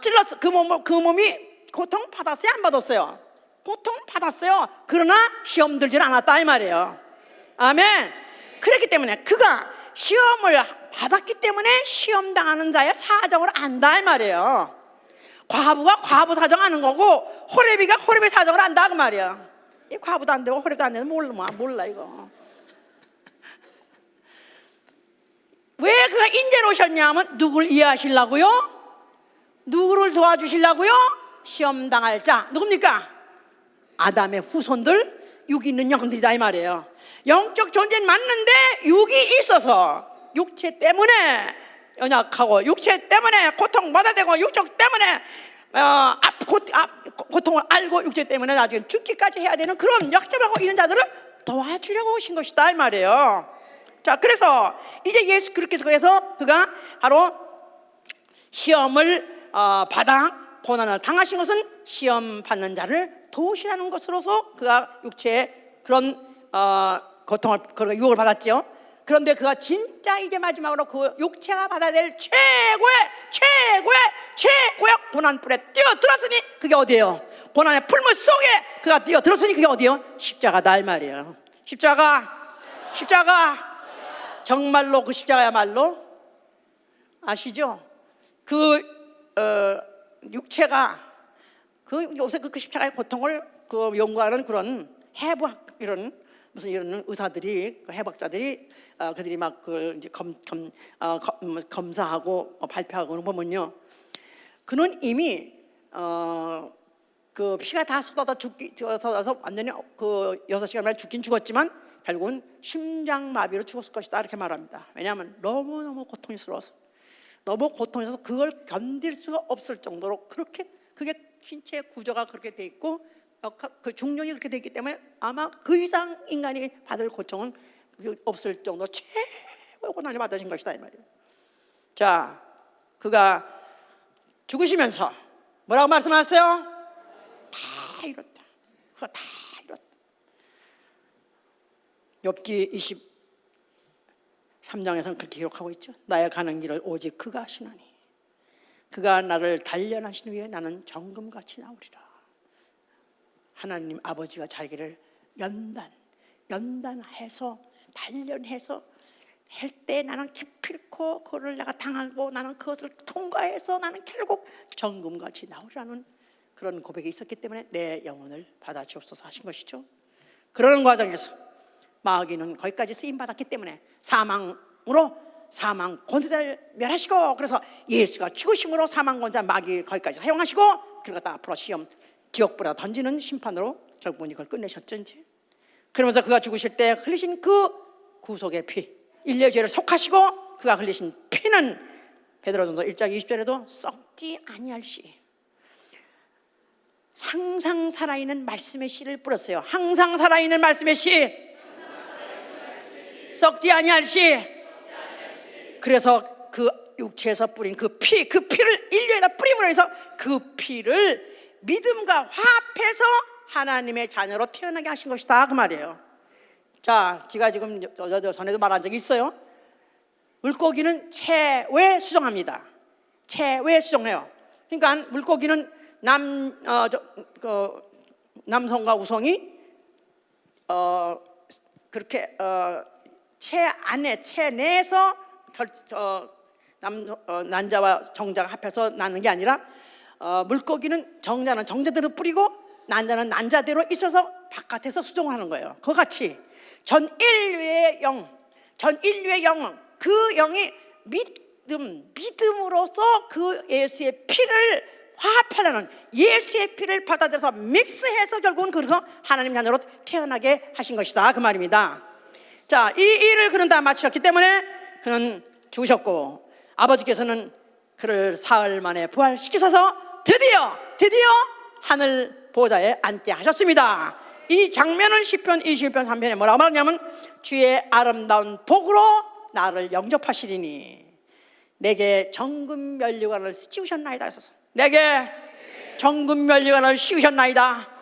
찔렀어. 그 몸이 고통 받았어요? 안 받았어요? 고통 받았어요. 그러나 시험 들질 않았다 이 말이에요. 아멘. 그렇기 때문에 그가 시험을 받았기 때문에 시험 당하는 자의 사정을 안다 이 말이에요. 과부가 과부 사정 아는 거고 호레비가 호레비 사정을 안다 그 말이야. 이 과부도 안 되고 호레비도 안 되는 몰라 이거. 왜 그가 인제로 오셨냐면 누굴 이해하시려고요? 누구를 도와주시려고요? 시험 당할 자 누굽니까? 아담의 후손들, 육이 있는 영들이다 이 말이에요. 영적 존재는 맞는데 육이 있어서 육체 때문에 연약하고 육체 때문에 고통받아야 되고 육적 때문에 고통을 알고 육체 때문에 나중에 죽기까지 해야 되는 그런 약점하고 있는 자들을 도와주려고 오신 것이다 이 말이에요. 자, 그래서 이제 예수 그렇게 해서 그가 바로 시험을 받아 고난을 당하신 것은 시험 받는 자를 도우시라는 것으로서 그가 육체의 그런 고통을 그런 유혹을 받았죠. 그런데 그가 진짜 이제 마지막으로 그 육체가 받아야 될 최고의 고난불에 뛰어들었으니 그게 어디예요? 고난의 풀물 속에 그가 뛰어들었으니 그게 어디예요? 십자가다 이 말이에요. 십자가 정말로 그 십자가야말로 아시죠? 그 육체가 그 요새 그 십자가의 고통을 그 연구하는 그런 해부학 이런 무슨 이런 의사들이 해박자들이 그들이 막 그걸 이제 검사하고 발표하고 보면요, 그는 이미 그 피가 다 쏟아서 완전히 그 6시간 만에 죽긴 죽었지만 결국은 심장마비로 죽었을 것이다 이렇게 말합니다. 왜냐하면 너무너무 고통스러워서, 너무 고통스러워서 그걸 견딜 수가 없을 정도로 그렇게 그게 신체 구조가 그렇게 돼 있고 그 중력이 그렇게 돼 있기 때문에 아마 그 이상 인간이 받을 고통은 없을 정도로 최고의 고난을 받으신 것이다 이 말이에요. 자, 그가 죽으시면서 뭐라고 말씀하셨어요? 다 이뤘다. 그가 다 이뤘다. 욥기 23장에서는 그렇게 기록하고 있죠. 나의 가는 길을 오직 그가 하시나니 그가 나를 단련하신 후에 나는 정금같이 나오리라. 하나님 아버지가 자기를 연단해서 단련해서 할 때 나는 기필코 그를 내가 당하고 나는 그것을 통과해서 나는 결국 정금같이 나오리라는 그런 고백이 있었기 때문에 내 영혼을 받아주옵소서 하신 것이죠. 그러는 과정에서 마귀는 거기까지 쓰임받았기 때문에 사망 권세자를 멸하시고, 그래서 예수가 죽으심으로 사망 권세 마귀 거기까지 사용하시고, 그러다 앞으로 시험 지옥불에 던지는 심판으로 결국은 이걸 끝내셨죠. 이제 그러면서 그가 죽으실 때 흘리신 그 구속의 피, 인류의 죄를 속하시고 그가 흘리신 피는 베드로전서 1장 20절에도 썩지 아니할 씨, 항상 살아있는 말씀의 씨를 뿌렸어요. 항상 살아있는 말씀의 씨, 썩지 아니할 씨. 그래서 그 육체에서 뿌린 그 피를 인류에다 뿌림으로 해서 그 피를 믿음과 화합해서 하나님의 자녀로 태어나게 하신 것이다 그 말이에요. 자, 제가 지금 전에도 말한 적이 있어요. 물고기는 체외 수정합니다. 체외 수정해요. 그러니까 물고기는 남성과 우성이 그렇게 체 내에서 난자와 정자가 합해서 낳는 게 아니라 물고기는 정자는 정자대로 뿌리고 난자는 난자대로 있어서 바깥에서 수정하는 거예요. 그와 같이 전 인류의 영은 그 영이 믿음으로써 그 예수의 피를 화합하려는, 예수의 피를 받아들여서 믹스해서 결국은 그래서 하나님 자녀로 태어나게 하신 것이다 그 말입니다. 자, 이 일을 그는 다 마치셨기 때문에 그는 죽으셨고, 아버지께서는 그를 사흘 만에 부활시키셔서 드디어 하늘 보좌에 앉게 하셨습니다. 이 장면을 시편 21편 3편에 뭐라고 말하냐면, 주의 아름다운 복으로 나를 영접하시리니 내게 정금 면류관을 씌우셨나이다 하셔서, 내게 정금 면류관을 씌우셨나이다.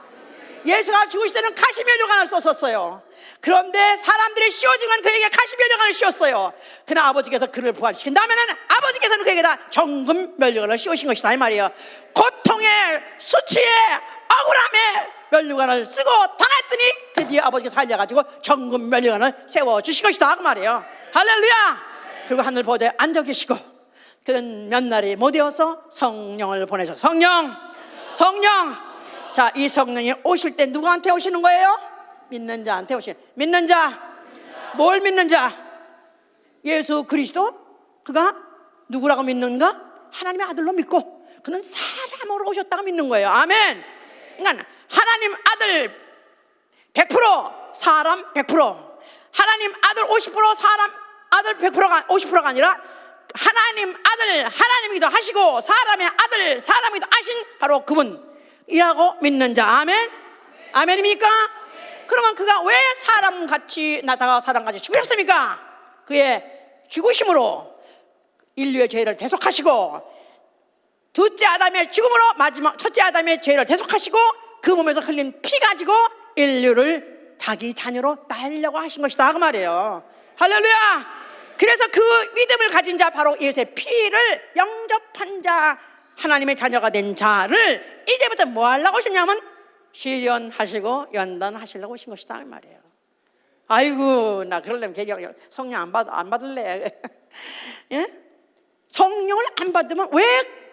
예수가 죽으실 때는 가시 면류관을 썼었어요. 그런데 사람들이 씌워준 건 그에게 가시 면류관을 씌웠어요. 그러나 아버지께서 그를 부활시킨 다음에는 아버지께서는 그에게 다 정금 면류관을 씌우신 것이다 이 말이에요. 고통의 수치에 억울함에 면류관을 쓰고 당했더니 드디어 아버지가 살려가지고 정금 면류관을 세워주신 것이다 그 말이에요. 할렐루야. 그리고 하늘 보좌에 앉아 계시고 그는 몇 날이 못 되어서 성령을 보내셔서 성령. 자, 이 성령이 오실 때 누구한테 오시는 거예요? 믿는 자한테 오시는. 믿는 자. 뭘 믿는 자? 예수 그리스도. 그가 누구라고 믿는가? 하나님의 아들로 믿고 그는 사람으로 오셨다고 믿는 거예요. 아멘. 그러니까 하나님 아들 100%, 사람 100%. 하나님 아들 50%, 사람 아들 100%가 50%가 아니라 하나님 아들 하나님이기도 하시고 사람의 아들 사람이기도 하신 바로 그분이라고 믿는 자. 아멘. 아멘입니까? 그러면 그가 왜 사람같이 나다가 사람같이 죽으셨습니까? 그의 죽으심으로 인류의 죄를 대속하시고 둘째 아담의 죽음으로 마지막 첫째 아담의 죄를 대속하시고 그 몸에서 흘린 피 가지고 인류를 자기 자녀로 따르려고 하신 것이다 그 말이에요. 할렐루야. 그래서 그 믿음을 가진 자, 바로 예수의 피를 영접한 자, 하나님의 자녀가 된 자를 이제부터 뭐 하려고 오셨냐면 시련하시고 연단하시려고 오신 것이다 그 말이에요. 아이고, 나 그러려면 성령 안 받을래. 예? 성령을 안 받으면 왜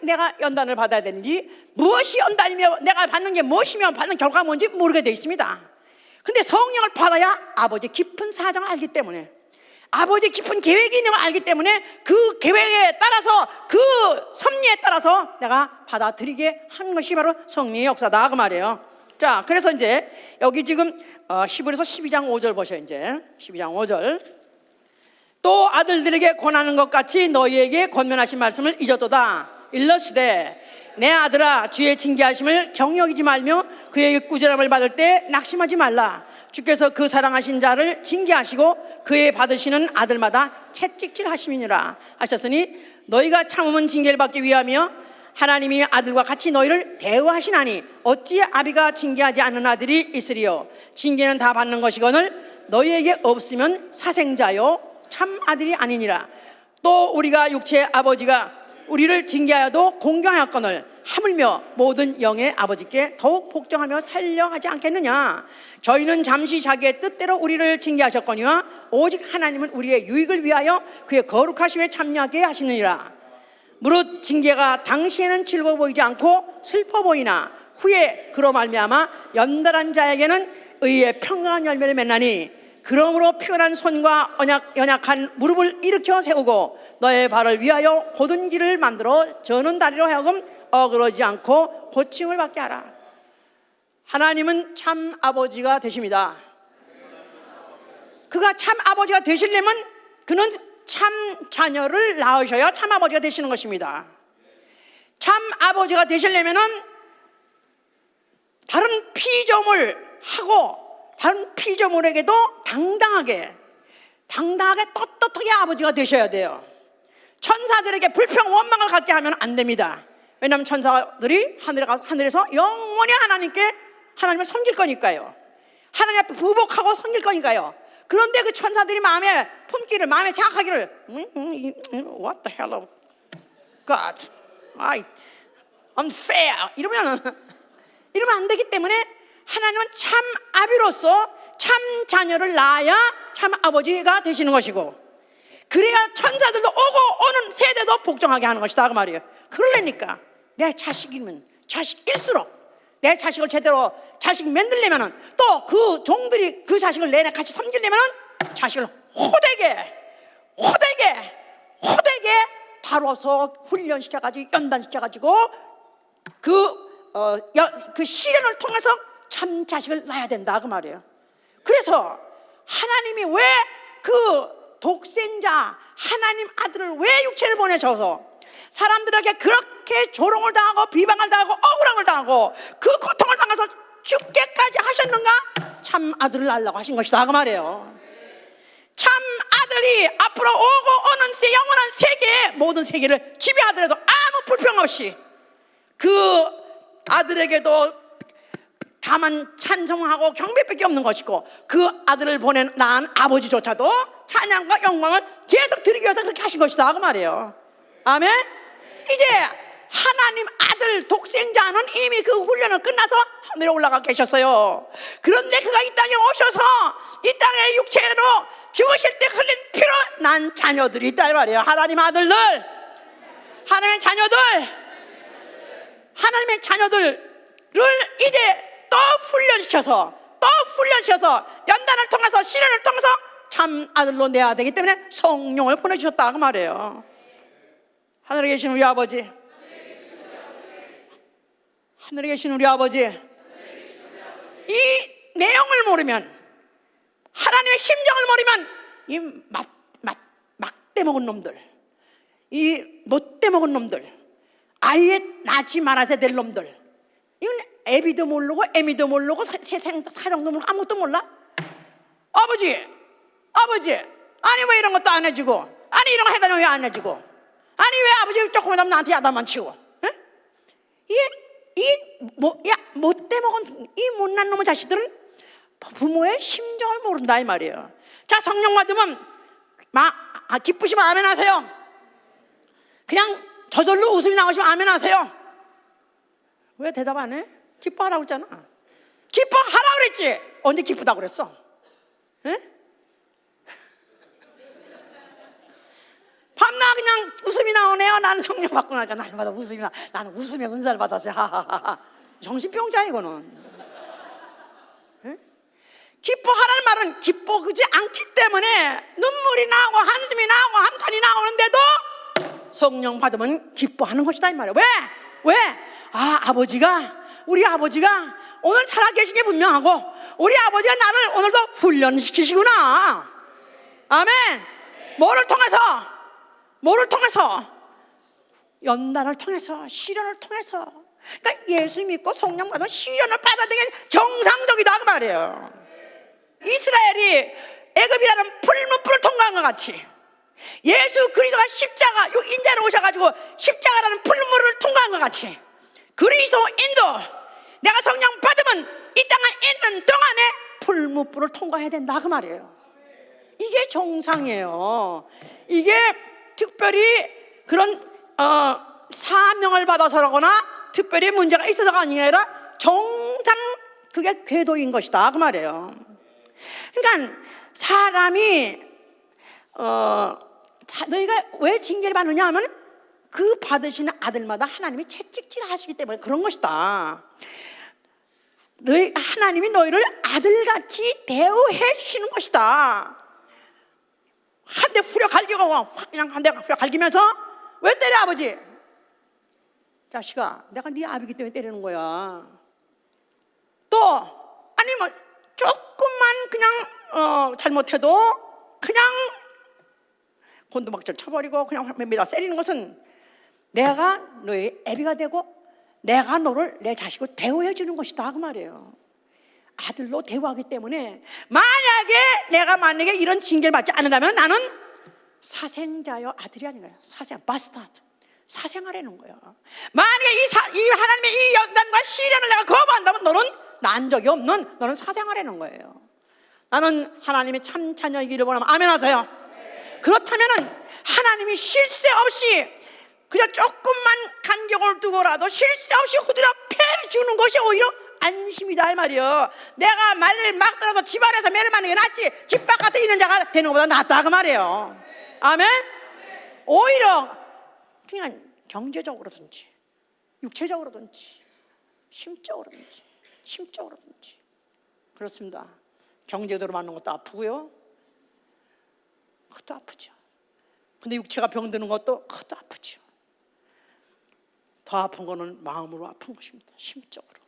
내가 연단을 받아야 되는지, 무엇이 연단이며 내가 받는 게 무엇이며 받는 결과가 뭔지 모르게 되어 있습니다. 근데 성령을 받아야 아버지의 깊은 사정을 알기 때문에, 아버지의 깊은 계획이 있는 걸 알기 때문에 그 계획에 따라서, 그 섭리에 따라서 내가 받아들이게 하는 것이 바로 성령의 역사다 그 말이에요. 자, 그래서 이제 여기 지금 히브리서 12장 5절 보셔. 이제 12장 5절. 또 아들들에게 권하는 것 같이 너희에게 권면하신 말씀을 잊었도다. 일러시되 내 아들아, 주의 징계하심을 경여기지 말며 그에게 꾸지람을 받을 때 낙심하지 말라. 주께서 그 사랑하신 자를 징계하시고 그의 받으시는 아들마다 채찍질하심이니라 하셨으니 너희가 참으면 징계를 받기 위하며 하나님이 아들과 같이 너희를 대우하시나니 어찌 아비가 징계하지 않는 아들이 있으리요. 징계는 다 받는 것이거늘 너희에게 없으면 사생자요 참 아들이 아니니라. 또 우리가 육체의 아버지가 우리를 징계하여도 공경하였거늘 하물며 모든 영의 아버지께 더욱 복종하며 살려 하지 않겠느냐. 저희는 잠시 자기의 뜻대로 우리를 징계하셨거니와 오직 하나님은 우리의 유익을 위하여 그의 거룩하심에 참여하게 하시느니라. 무릇 징계가 당시에는 즐거워 보이지 않고 슬퍼 보이나 후에 그로 말미암아 연달한 자에게는 의의 평강한 열매를 맺나니 그러므로 피곤한 손과 연약한 무릎을 일으켜 세우고 너의 발을 위하여 곧은 길을 만들어 저는 다리로 하여금 어그러지 않고 고침을 받게 하라. 하나님은 참 아버지가 되십니다. 그가 참 아버지가 되시려면 그는 참 자녀를 낳으셔야 참 아버지가 되시는 것입니다. 참 아버지가 되시려면은 다른 피조물 하고 다른 피조물에게도 당당하게 떳떳하게 아버지가 되셔야 돼요. 천사들에게 불평 원망을 갖게 하면 안 됩니다. 왜냐하면 천사들이 하늘에서 영원히 하나님을 섬길 거니까요. 하나님 앞에 부복하고 섬길 거니까요. 그런데 그 천사들이 마음에 생각하기를 What the hell of God, unfair 이러면 안 되기 때문에 하나님은 참 아비로서 참 자녀를 낳아야 참 아버지가 되시는 것이고, 그래야 천사들도 오고 오는 세대도 복종하게 하는 것이다 그 말이에요. 그러려니까 내 자식이면 자식일수록 내 자식을 제대로 자식 만들려면은 또 그 종들이 그 자식을 내내 같이 섬기려면은 자식을 호되게 다뤄서 훈련시켜가지고 연단시켜가지고 그 시련을 통해서 참 자식을 낳아야 된다 그 말이에요. 그래서 하나님이 왜 그 독생자 하나님 아들을 왜 육체를 보내셔서 사람들에게 그렇게 조롱을 당하고 비방을 당하고 억울함을 당하고 그 고통을 당해서 죽게까지 하셨는가? 참 아들을 낳으려고 하신 것이다 그 말이에요. 참 아들이 앞으로 오고 오는 영원한 세계의 모든 세계를 지배하더라도 아무 불평 없이 그 아들에게도 다만 찬송하고 경배밖에 없는 것이고, 그 아들을 낳은 아버지조차도 찬양과 영광을 계속 드리기 위해서 그렇게 하신 것이다 그 말이에요. 아멘. 이제 하나님 아들 독생자는 이미 그 훈련을 끝나서 하늘에 올라가 계셨어요. 그런데 그가 이 땅에 오셔서 이 땅의 육체로 죽으실 때 흘린 피로 난 자녀들이 있다 이 말이에요. 하나님의 자녀들을 이제 또 훈련시켜서 연단을 통해서 시련을 통해서 참 아들로 내야 되기 때문에 성령을 보내주셨다 그 말이에요. 하늘에 계신 우리 아버지, 이 내용을 모르면, 하나님의 심정을 모르면 이 막대 먹은 놈들, 이 못돼 먹은 놈들, 아예 낳지 말아야 될 놈들, 이건 애비도 모르고 애미도 모르고 세상 사정도 모르고 아무것도 몰라. 아버지 아니 왜 이런 것도 안 해주고, 아니 이런 거 해달라면 왜 안 해주고, 아니 왜 아버지 조금이라도 나한테 야단만 치고, 못돼 먹은 이 못난 놈의 자식들은 부모의 심정을 모른다 이 말이에요. 자, 성령 받으면 기쁘시면 아멘 하세요. 그냥 저절로 웃음이 나오시면 아멘 하세요. 왜 대답 안 해? 기뻐하라고 했잖아. 기뻐하라고 그랬지. 언제 기쁘다고 그랬어? 밤낮 그냥 웃음이 나오네요. 나는 성령 받고 나니까 날마다 웃음이 나. 나는 웃음에 은사를 받았어요. 하하하하. 정신병자 이거는. 기뻐하라는 말은 기뻐하지 않기 때문에 눈물이 나고 한숨이 나고 한탄이 나오는데도 성령 받으면 기뻐하는 것이다 이 말이에요. 왜? 우리 아버지가 오늘 살아계신 게 분명하고 우리 아버지가 나를 오늘도 훈련시키시구나. 아멘. 뭐를 통해서? 연단을 통해서, 시련을 통해서. 그러니까 예수 믿고 성령 받으면 시련을 받아들이는 게 정상적이다 그 말이에요. 이스라엘이 애굽이라는 풀무불을 통과한 것 같이 예수 그리스도가 십자가 인자로 오셔가지고 십자가라는 풀무불을 통과한 것 같이 그리스도 인도 내가 성령 받으면 이 땅에 있는 동안에 풀무불을 통과해야 된다 그 말이에요. 이게 정상이에요. 이게 특별히 그런 사명을 받아서라거나 특별히 문제가 있어서가 아니라 정상 그게 궤도인 것이다 그 말이에요. 그러니까 사람이 너희가 왜 징계를 받느냐 하면 그 받으시는 아들마다 하나님이 채찍질 하시기 때문에 그런 것이다. 하나님이 너희를 아들같이 대우해 주시는 것이다. 한 대 후려 갈기고 그냥 한 대 후려 갈기면서 왜 때려 아버지? 자식아 내가 네 아비기 때문에 때리는 거야. 또 아니면 조금만 그냥 잘못해도 그냥 곤두박질 쳐버리고 그냥 매다 때리는 것은 내가 너의 애비가 되고 내가 너를 내 자식으로 대우해 주는 것이다 그 말이에요. 아들로 대우하기 때문에 내가 만약에 이런 징계를 받지 않는다면 나는 사생자여 아들이 아닌가요? 바스타드 사생하라는 거야. 만약에 이 하나님의 이 연단과 시련을 내가 거부한다면 너는 난 적이 없는 너는 사생하라는 거예요. 나는 하나님의 참 자녀이기를 원하면 아멘 하세요. 그렇다면은 하나님이 쉴 새 없이 그냥 조금만 간격을 두고라도 쉴 새 없이 후드려 패주는 것이 오히려 안심이다 이 말이에요. 내가 말을 막 들어서 집 안에서 매를 맞는 게 낫지 집 바깥에 있는 자가 되는 것보다 낫다 그 말이에요. 아멘. 오히려 그냥 경제적으로든지 육체적으로든지 심적으로든지 그렇습니다. 경제적으로 맞는 것도 아프고요. 그것도 아프죠. 근데 육체가 병드는 것도 그것도 아프죠. 더 아픈 거는 마음으로 아픈 것입니다. 심적으로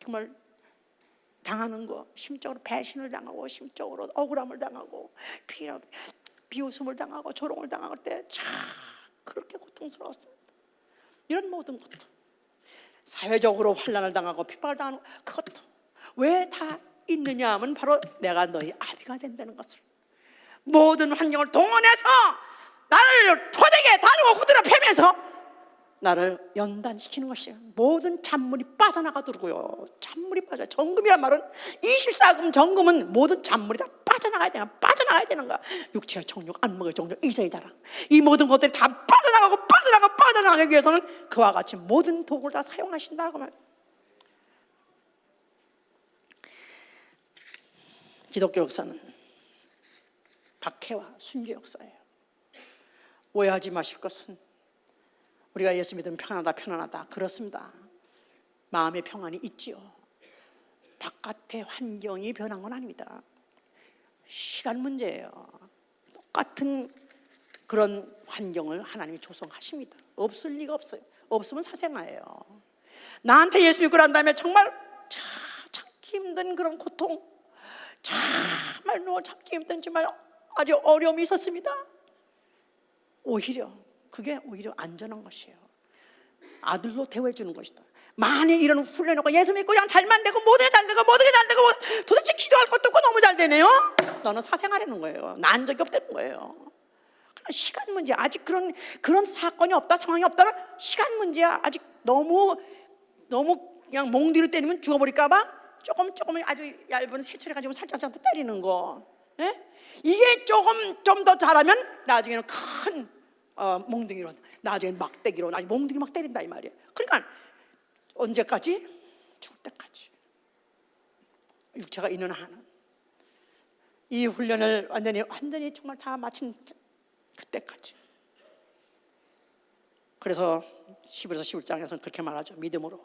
정말 당하는 거, 심적으로 배신을 당하고 심적으로 억울함을 당하고 비웃음을 당하고 조롱을 당할 때 참 그렇게 고통스러웠습니다. 이런 모든 것도 사회적으로 환난을 당하고 핍박을 당하는 그것도 왜 다 있느냐 하면 바로 내가 너희 아비가 된다는 것을 모든 환경을 동원해서 나를 토대게 다루고 후드려 패면서 나를 연단시키는 것이에요. 모든 잔물이 빠져나가더라고요. 잔물이 빠져. 정금이란 말은 24금 정금은 모든 잔물이 다 빠져나가야 되는 거야. 육체의 정욕, 안목의 정욕, 이성의 자랑 이 모든 것들이 다 빠져나가기 위해서는 그와 같이 모든 도구를 다 사용하신다고 말이에요. 기독교 역사는 박해와 순교 역사예요. 오해하지 마실 것은 우리가 예수 믿으면 편안하다 그렇습니다. 마음의 평안이 있지요. 바깥의 환경이 변한 건 아닙니다. 시간 문제예요. 똑같은 그런 환경을 하나님이 조성하십니다. 없을 리가 없어요. 없으면 사생아예요. 나한테 예수 믿고 난 다음에 정말 참기 힘든 그런 고통, 정말로 참기 힘든 정말 아주 어려움이 있었습니다. 그게 오히려 안전한 것이에요. 아들로 대우해 주는 것이다. 만약 이런 훈련하고 예수 믿고 그냥 잘만 되고 모든 게 잘 되고 도대체 기도할 것도 없고 너무 잘 되네요. 너는 사생하라는 거예요. 난 적이 없다는 거예요. 시간 문제. 아직 그런 사건이 없다, 상황이 없다는 시간 문제야. 아직 너무 그냥 몽디로 때리면 죽어버릴까봐 조금 아주 얇은 새철에 가지고 살짝 때리는 거. 이게 조금 좀 더 잘하면 나중에는 큰 몽둥이로, 나중에 막대기로, 몽둥이 막 때린다 이 말이에요. 그러니까 언제까지? 죽을 때까지. 육체가 있는 한은 이 훈련을 완전히 정말 다 마친 그때까지. 그래서 11에서 11장에서는 그렇게 말하죠. 믿음으로.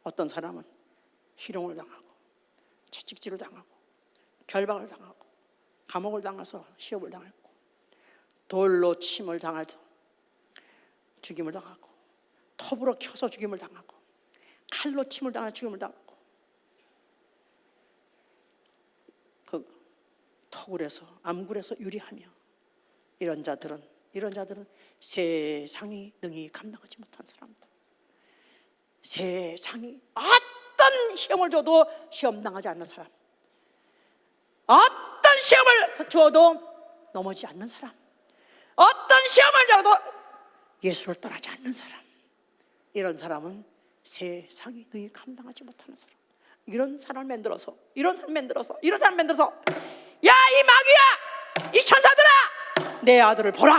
어떤 사람은 희롱을 당하고 채찍질을 당하고 결박을 당하고 감옥을 당해서 시험을 당했고 돌로 침을 당해서 죽임을 당하고 톱으로 켜서 죽임을 당하고 칼로 침을 당해서 죽임을 당하고 그 토굴에서 암굴에서 유리하며 이런 자들은 세상이 능히 감당하지 못한 사람들. 세상이 어떤 시험을 줘도 시험 당하지 않는 사람, 어떤 시험을 줘도 넘어지지 않는 사람, 어떤 시험을 줘도 예수를 떠나지 않는 사람, 이런 사람은 세상이 능히 감당하지 못하는 사람. 이런 사람을 만들어서 야, 이 마귀야, 이 천사들아, 내 아들을 보라.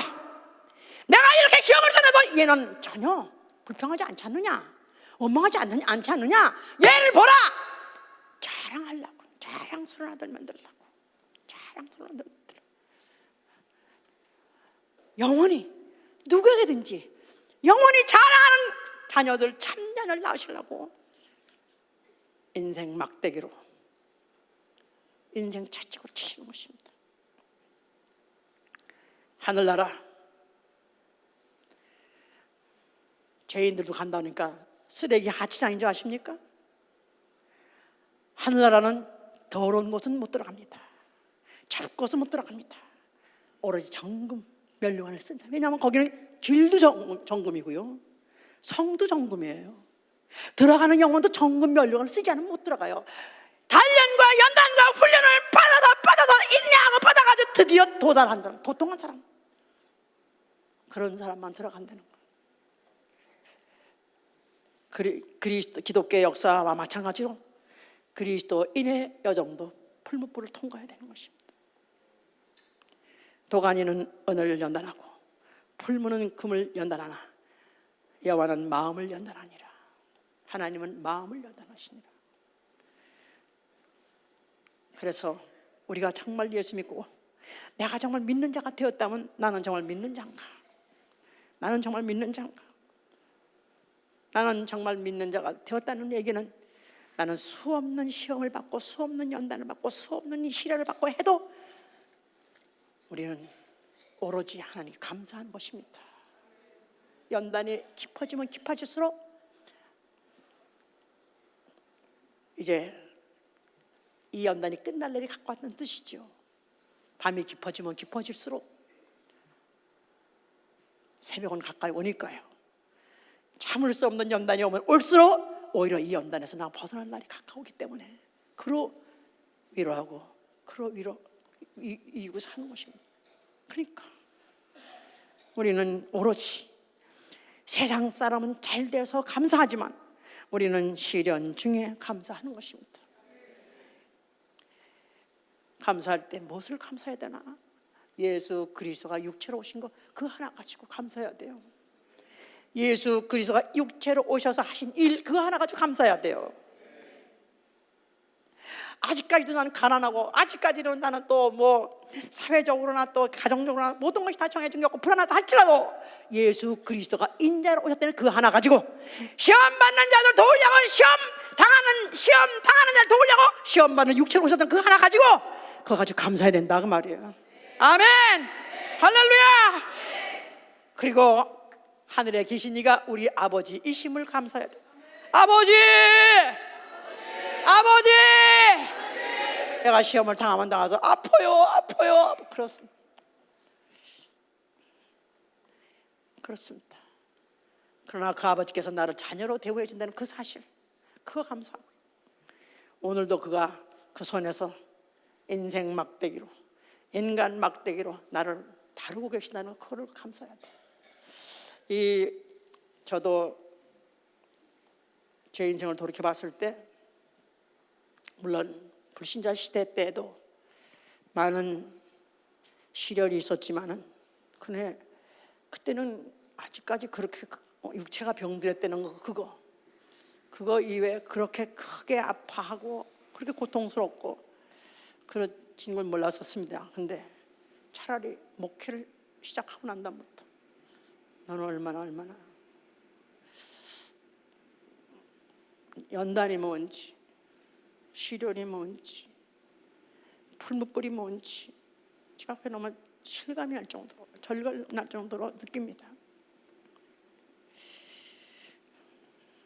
내가 이렇게 시험을 써내도 얘는 전혀 불평하지 않지 않느냐, 원망하지 않지 않느냐, 얘를 보라. 자랑하려고, 자랑스러운 아들 만들려고, 자랑스러운 아들 만들려고. 영원히 누구에게든지 영원히 자랑하는 자녀들, 참자녀를 낳으시려고 인생 막대기로, 인생 채찍으로 치시는 것입니다. 하늘나라 죄인들도 간다니까 쓰레기 하치장인 줄 아십니까? 하늘나라는 더러운 곳은 못 들어갑니다. 좁은 곳은 못 들어갑니다. 오로지 정금 면류관을 쓴 사람. 왜냐하면 거기는 길도 정금이고요, 성도 정금이에요. 들어가는 영혼도 정금 면류관을 쓰지 않으면 못 들어가요. 단련과 연단과 훈련을 받아서 인내하고 받아가지고 드디어 도달한 사람, 도통한 사람, 그런 사람만 들어간다는 거예요. 그리스도 기독교의 역사와 마찬가지로 그리스도인의 여정도 풀무불을 통과해야 되는 것입니다. 도가니는 은을 연단하고 풀무는 금을 연단하나 여호와는 마음을 연단하니라. 하나님은 마음을 연단하시니라. 그래서 우리가 정말 예수 믿고 내가 정말 믿는 자가 되었다면 나는 정말 믿는 자인가? 나는 정말 믿는 자인가? 나는 정말 믿는 자가 되었다는 얘기는 나는 수없는 시험을 받고 수없는 연단을 받고 수없는 시련을 받고 해도 우리는 오로지 하나님께 감사한 것입니다. 연단이 깊어지면 깊어질수록 이제 이 연단이 끝날 날이 갖고 왔다는 뜻이죠. 밤이 깊어지면 깊어질수록 새벽은 가까이 오니까요. 참을 수 없는 연단이 오면 올수록 오히려 이 연단에서 나 벗어날 날이 가까우기 때문에 그로 위로하고 그로 이기고 사는 것입니다. 그러니까 우리는 오로지 세상 사람은 잘 돼서 감사하지만 우리는 시련 중에 감사하는 것입니다. 감사할 때 무엇을 감사해야 되나? 예수 그리스도가 육체로 오신 거 그 하나 가지고 감사해야 돼요. 예수 그리스도가 육체로 오셔서 하신 일 그 하나 가지고 감사해야 돼요. 아직까지도 나는 가난하고 아직까지도 나는 또 뭐 사회적으로나 또 가정적으로나 모든 것이 다 정해진 게 없고 불안하다 할지라도 예수 그리스도가 인자로 오셨다는 그 하나 가지고 시험 받는 자들 도우려고 시험 당하는 자를 도우려고 시험 받는 육체로 오셨다는 그 하나 가지고 그거 가지고 감사해야 된다 그 말이에요. 아멘. 할렐루야. 그리고 하늘에 계신 이가 우리 아버지이심을 감사해야 돼. 아버지! 내가 시험을 당하면 당해서 아파요. 그렇습니다. 그러나 그 아버지께서 나를 자녀로 대우해 준다는 그 사실, 그거 감사하고 오늘도 그가 그 손에서 인생 막대기로, 인간 막대기로 나를 다루고 계신다는 그거를 감사해야 돼. 저도 제 인생을 돌이켜 봤을 때 물론 불신자 시대 때에도 많은 시련이 있었지만은 그때는 아직까지 그렇게 육체가 병들었다는 거 그거 이외에 그렇게 크게 아파하고 그렇게 고통스럽고 그러진 걸 몰랐었습니다. 근데 차라리 목회를 시작하고 난 다음부터 너는 얼마나 연단이 뭔지 시련이 뭔지, 풀무불이 뭔지 제가 너무 실감이 날 정도로, 절gal 날 정도로 느낍니다.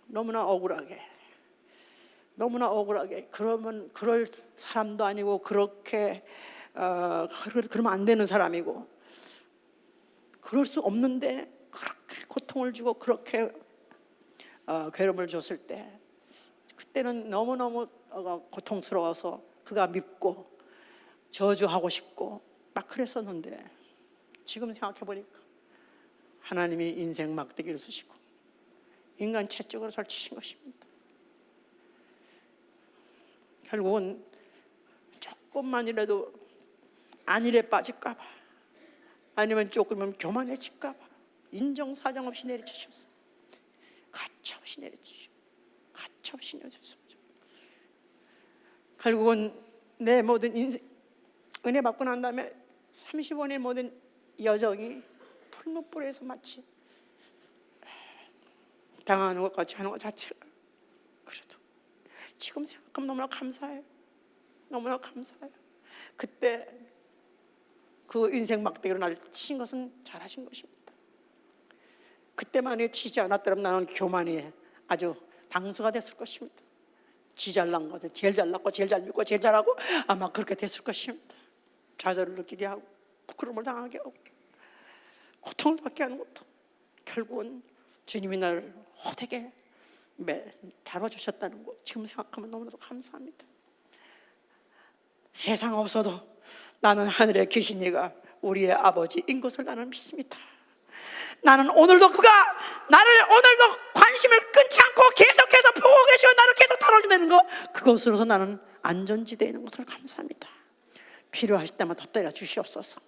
너무나 억울하게, 그러면 그럴 사람도 아니고 그렇게 그러면 안 되는 사람이고 그럴 수 없는데 그렇게 고통을 주고 그렇게 괴로움을 줬을 때 그때는 너무너무 고통스러워서 그가 밉고 저주하고 싶고 막 그랬었는데 지금 생각해 보니까 하나님이 인생 막대기를 쓰시고 인간 채찍으로 설치신 것입니다. 결국은 조금만이라도 안일에 빠질까 봐, 아니면 조금은 교만해질까 봐 인정사정 없이 내려치셨어요. 가차없이 내려치셨어요. 가차없이 내려치셨어요. 결국은 내 모든 인생, 은혜 받고 난 다음에 30원의 모든 여정이 풀무불에서 마치 당하는 것 같이 하는 것 자체가, 그래도 지금 생각하면 너무나 감사해요. 너무나 감사해요. 그때 그 인생 막대기로 날 치신 것은 잘하신 것입니다. 그때만에 치지 않았더라면 나는 교만이 아주 당수가 됐을 것입니다. 지 잘난 것에 제일 잘났고 제일 잘 믿고 제일 잘하고 아마 그렇게 됐을 것입니다. 좌절을 느끼게 하고 부끄러움을 당하게 하고 고통을 받게 하는 것도 결국은 주님이 나를 호되게 다뤄주셨다는 거 지금 생각하면 너무나도 감사합니다. 세상 없어도 나는 하늘에 계신 이가 우리의 아버지인 것을 나는 믿습니다. 나는 오늘도 그가 나를 오늘도 관심을 끊지 않고 계속해서 보고 계시고 나를 계속 다뤄주는 거, 그것으로서 나는 안전지대에 있는 것을 감사합니다. 필요하실 때마다 때려 주시옵소서.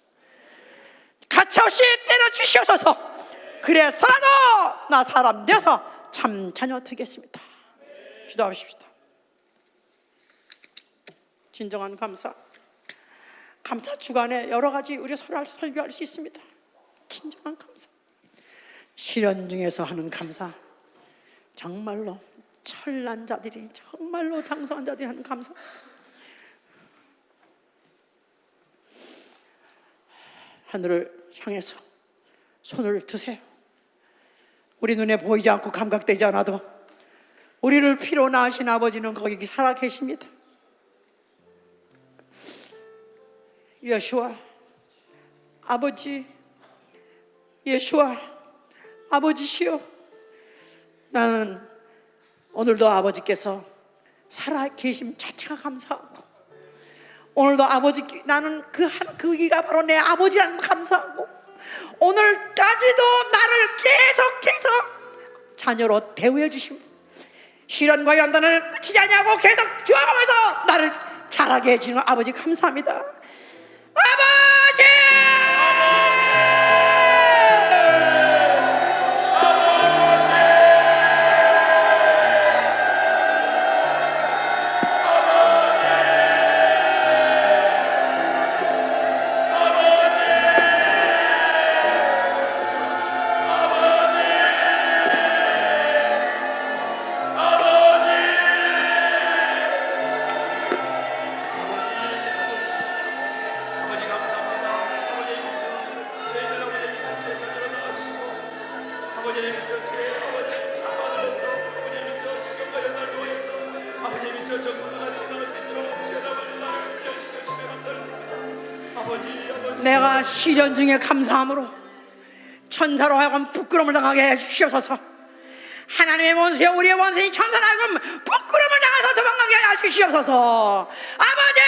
가차없이 때려 주시옵소서. 그래서라도 나 사람 되어서 참 자녀 되겠습니다. 기도하십시다. 진정한 감사 주간에 여러 가지 우리 서로 설교할 수 있습니다. 진정한 감사, 시련 중에서 하는 감사, 정말로 철난 자들이, 정말로 장성한 자들이 하는 감사. 하늘을 향해서 손을 드세요. 우리 눈에 보이지 않고 감각되지 않아도 우리를 피로 낳으신 아버지는 거기 살아 계십니다. 예수와 아버지, 예수와 아버지시여, 나는 오늘도 아버지께서 살아 계심 자체가 감사하고, 오늘도 아버지, 나는 그기가 바로 내 아버지라는 거 감사하고, 오늘까지도 나를 계속해서 자녀로 대우해 주시고 시련과 연단을 끝이지 않냐고 계속 주어가면서 나를 자라게 해주는 아버지 감사합니다. 아버지! 내가 시련 중에 감사함으로 천사로 하여금 부끄러움을 당하게 해주시옵소서. 하나님의 원수여, 우리의 원수인 천사로 하여금 부끄러움을 당해서 도망가게 해주시옵소서. 아버지!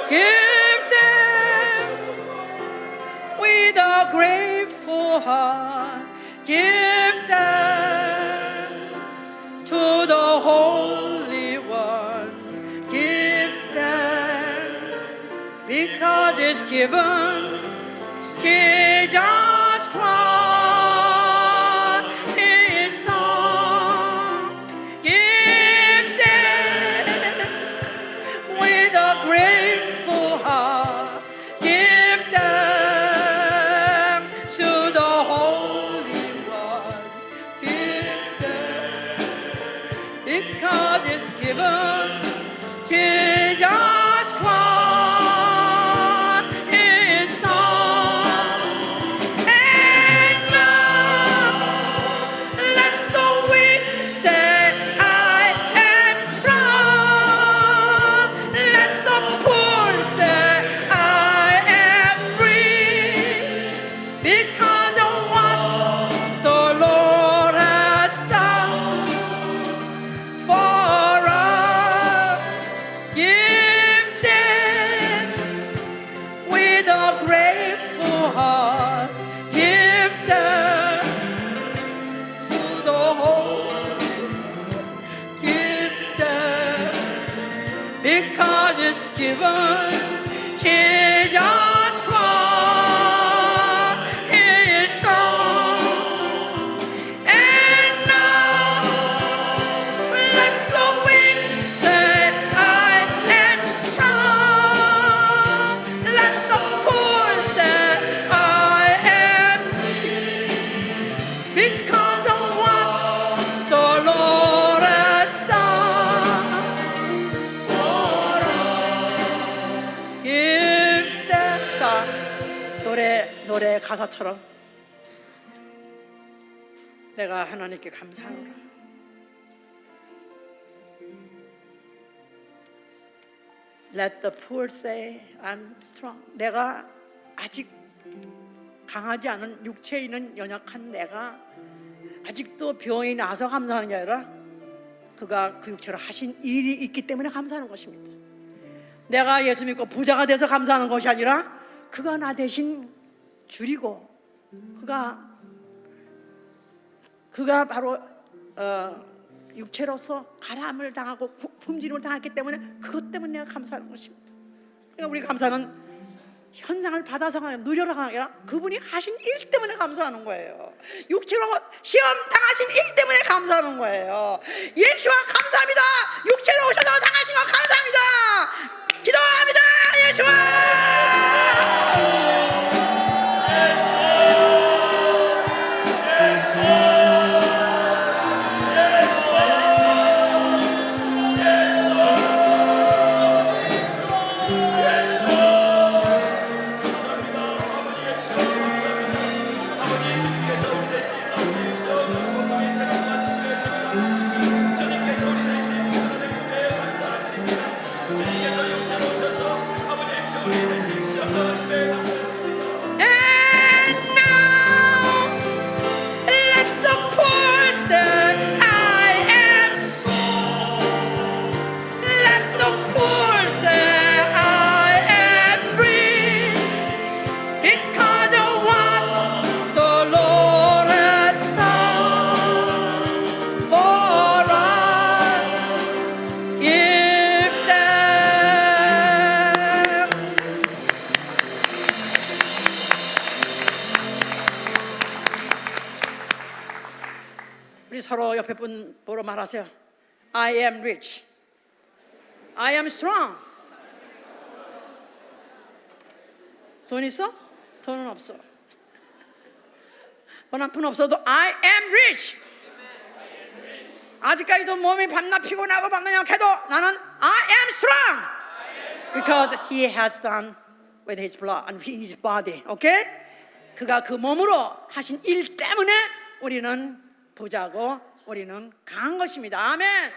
Give thanks with a grateful heart. Give thanks to the Holy One. Give thanks given. Jesus Christ, His Son. Give thanks with a grateful heart. Give thanks to the Holy One. Give thanks because it's given. Jesus Christ, His Son. And now let the weak say, I am strong. Let the poor say, I am rich, because of what the Lord has done for us. Give thanks with a grateful heart. Give thanks to the Holy. Give thanks because it's given. Jesus Christ, His Son. And now let the weak say, I am strong. Let the poor say, I am rich, because of what the Lord has done for us. Give thanks. 자, 노래 가사처럼 내가 하나님께 감사하노라. Let the poor say, I'm strong. 내가 아직 강하지 않은 육체에 있는 연약한 내가 아직도 병이 나서 감사하는 게 아니라 그가 그 육체로 하신 일이 있기 때문에 감사하는 것입니다. 내가 예수 믿고 부자가 돼서 감사하는 것이 아니라 그가 나 대신 줄이고 그가 바로 육체로서 가람을 당하고 굶주림을 당했기 때문에 그것 때문에 내가 감사하는 것입니다. 그러니까 우리 감사는 현상을 받아서 누려라가 아니라 그분이 하신 일 때문에 감사하는 거예요. 육체로 시험 당하신 일 때문에 감사하는 거예요. 예수와 감사합니다. 육체로 오셔서 당하신 거 감사합니다. 기도합니다. 예수와. 우리 서로 옆에 분 보러 말하세요. I am rich. I am strong. 돈 있어? 돈은 없어. 돈 한 푼 없어도 I am rich. 아직까지도 몸이 반나 피곤하고 반나 약해도 나는 I am strong. Because He has done with His blood and His body. Okay? 그가 그 몸으로 하신 일 때문에 우리는 부자고 우리는 강한 것입니다. 아멘.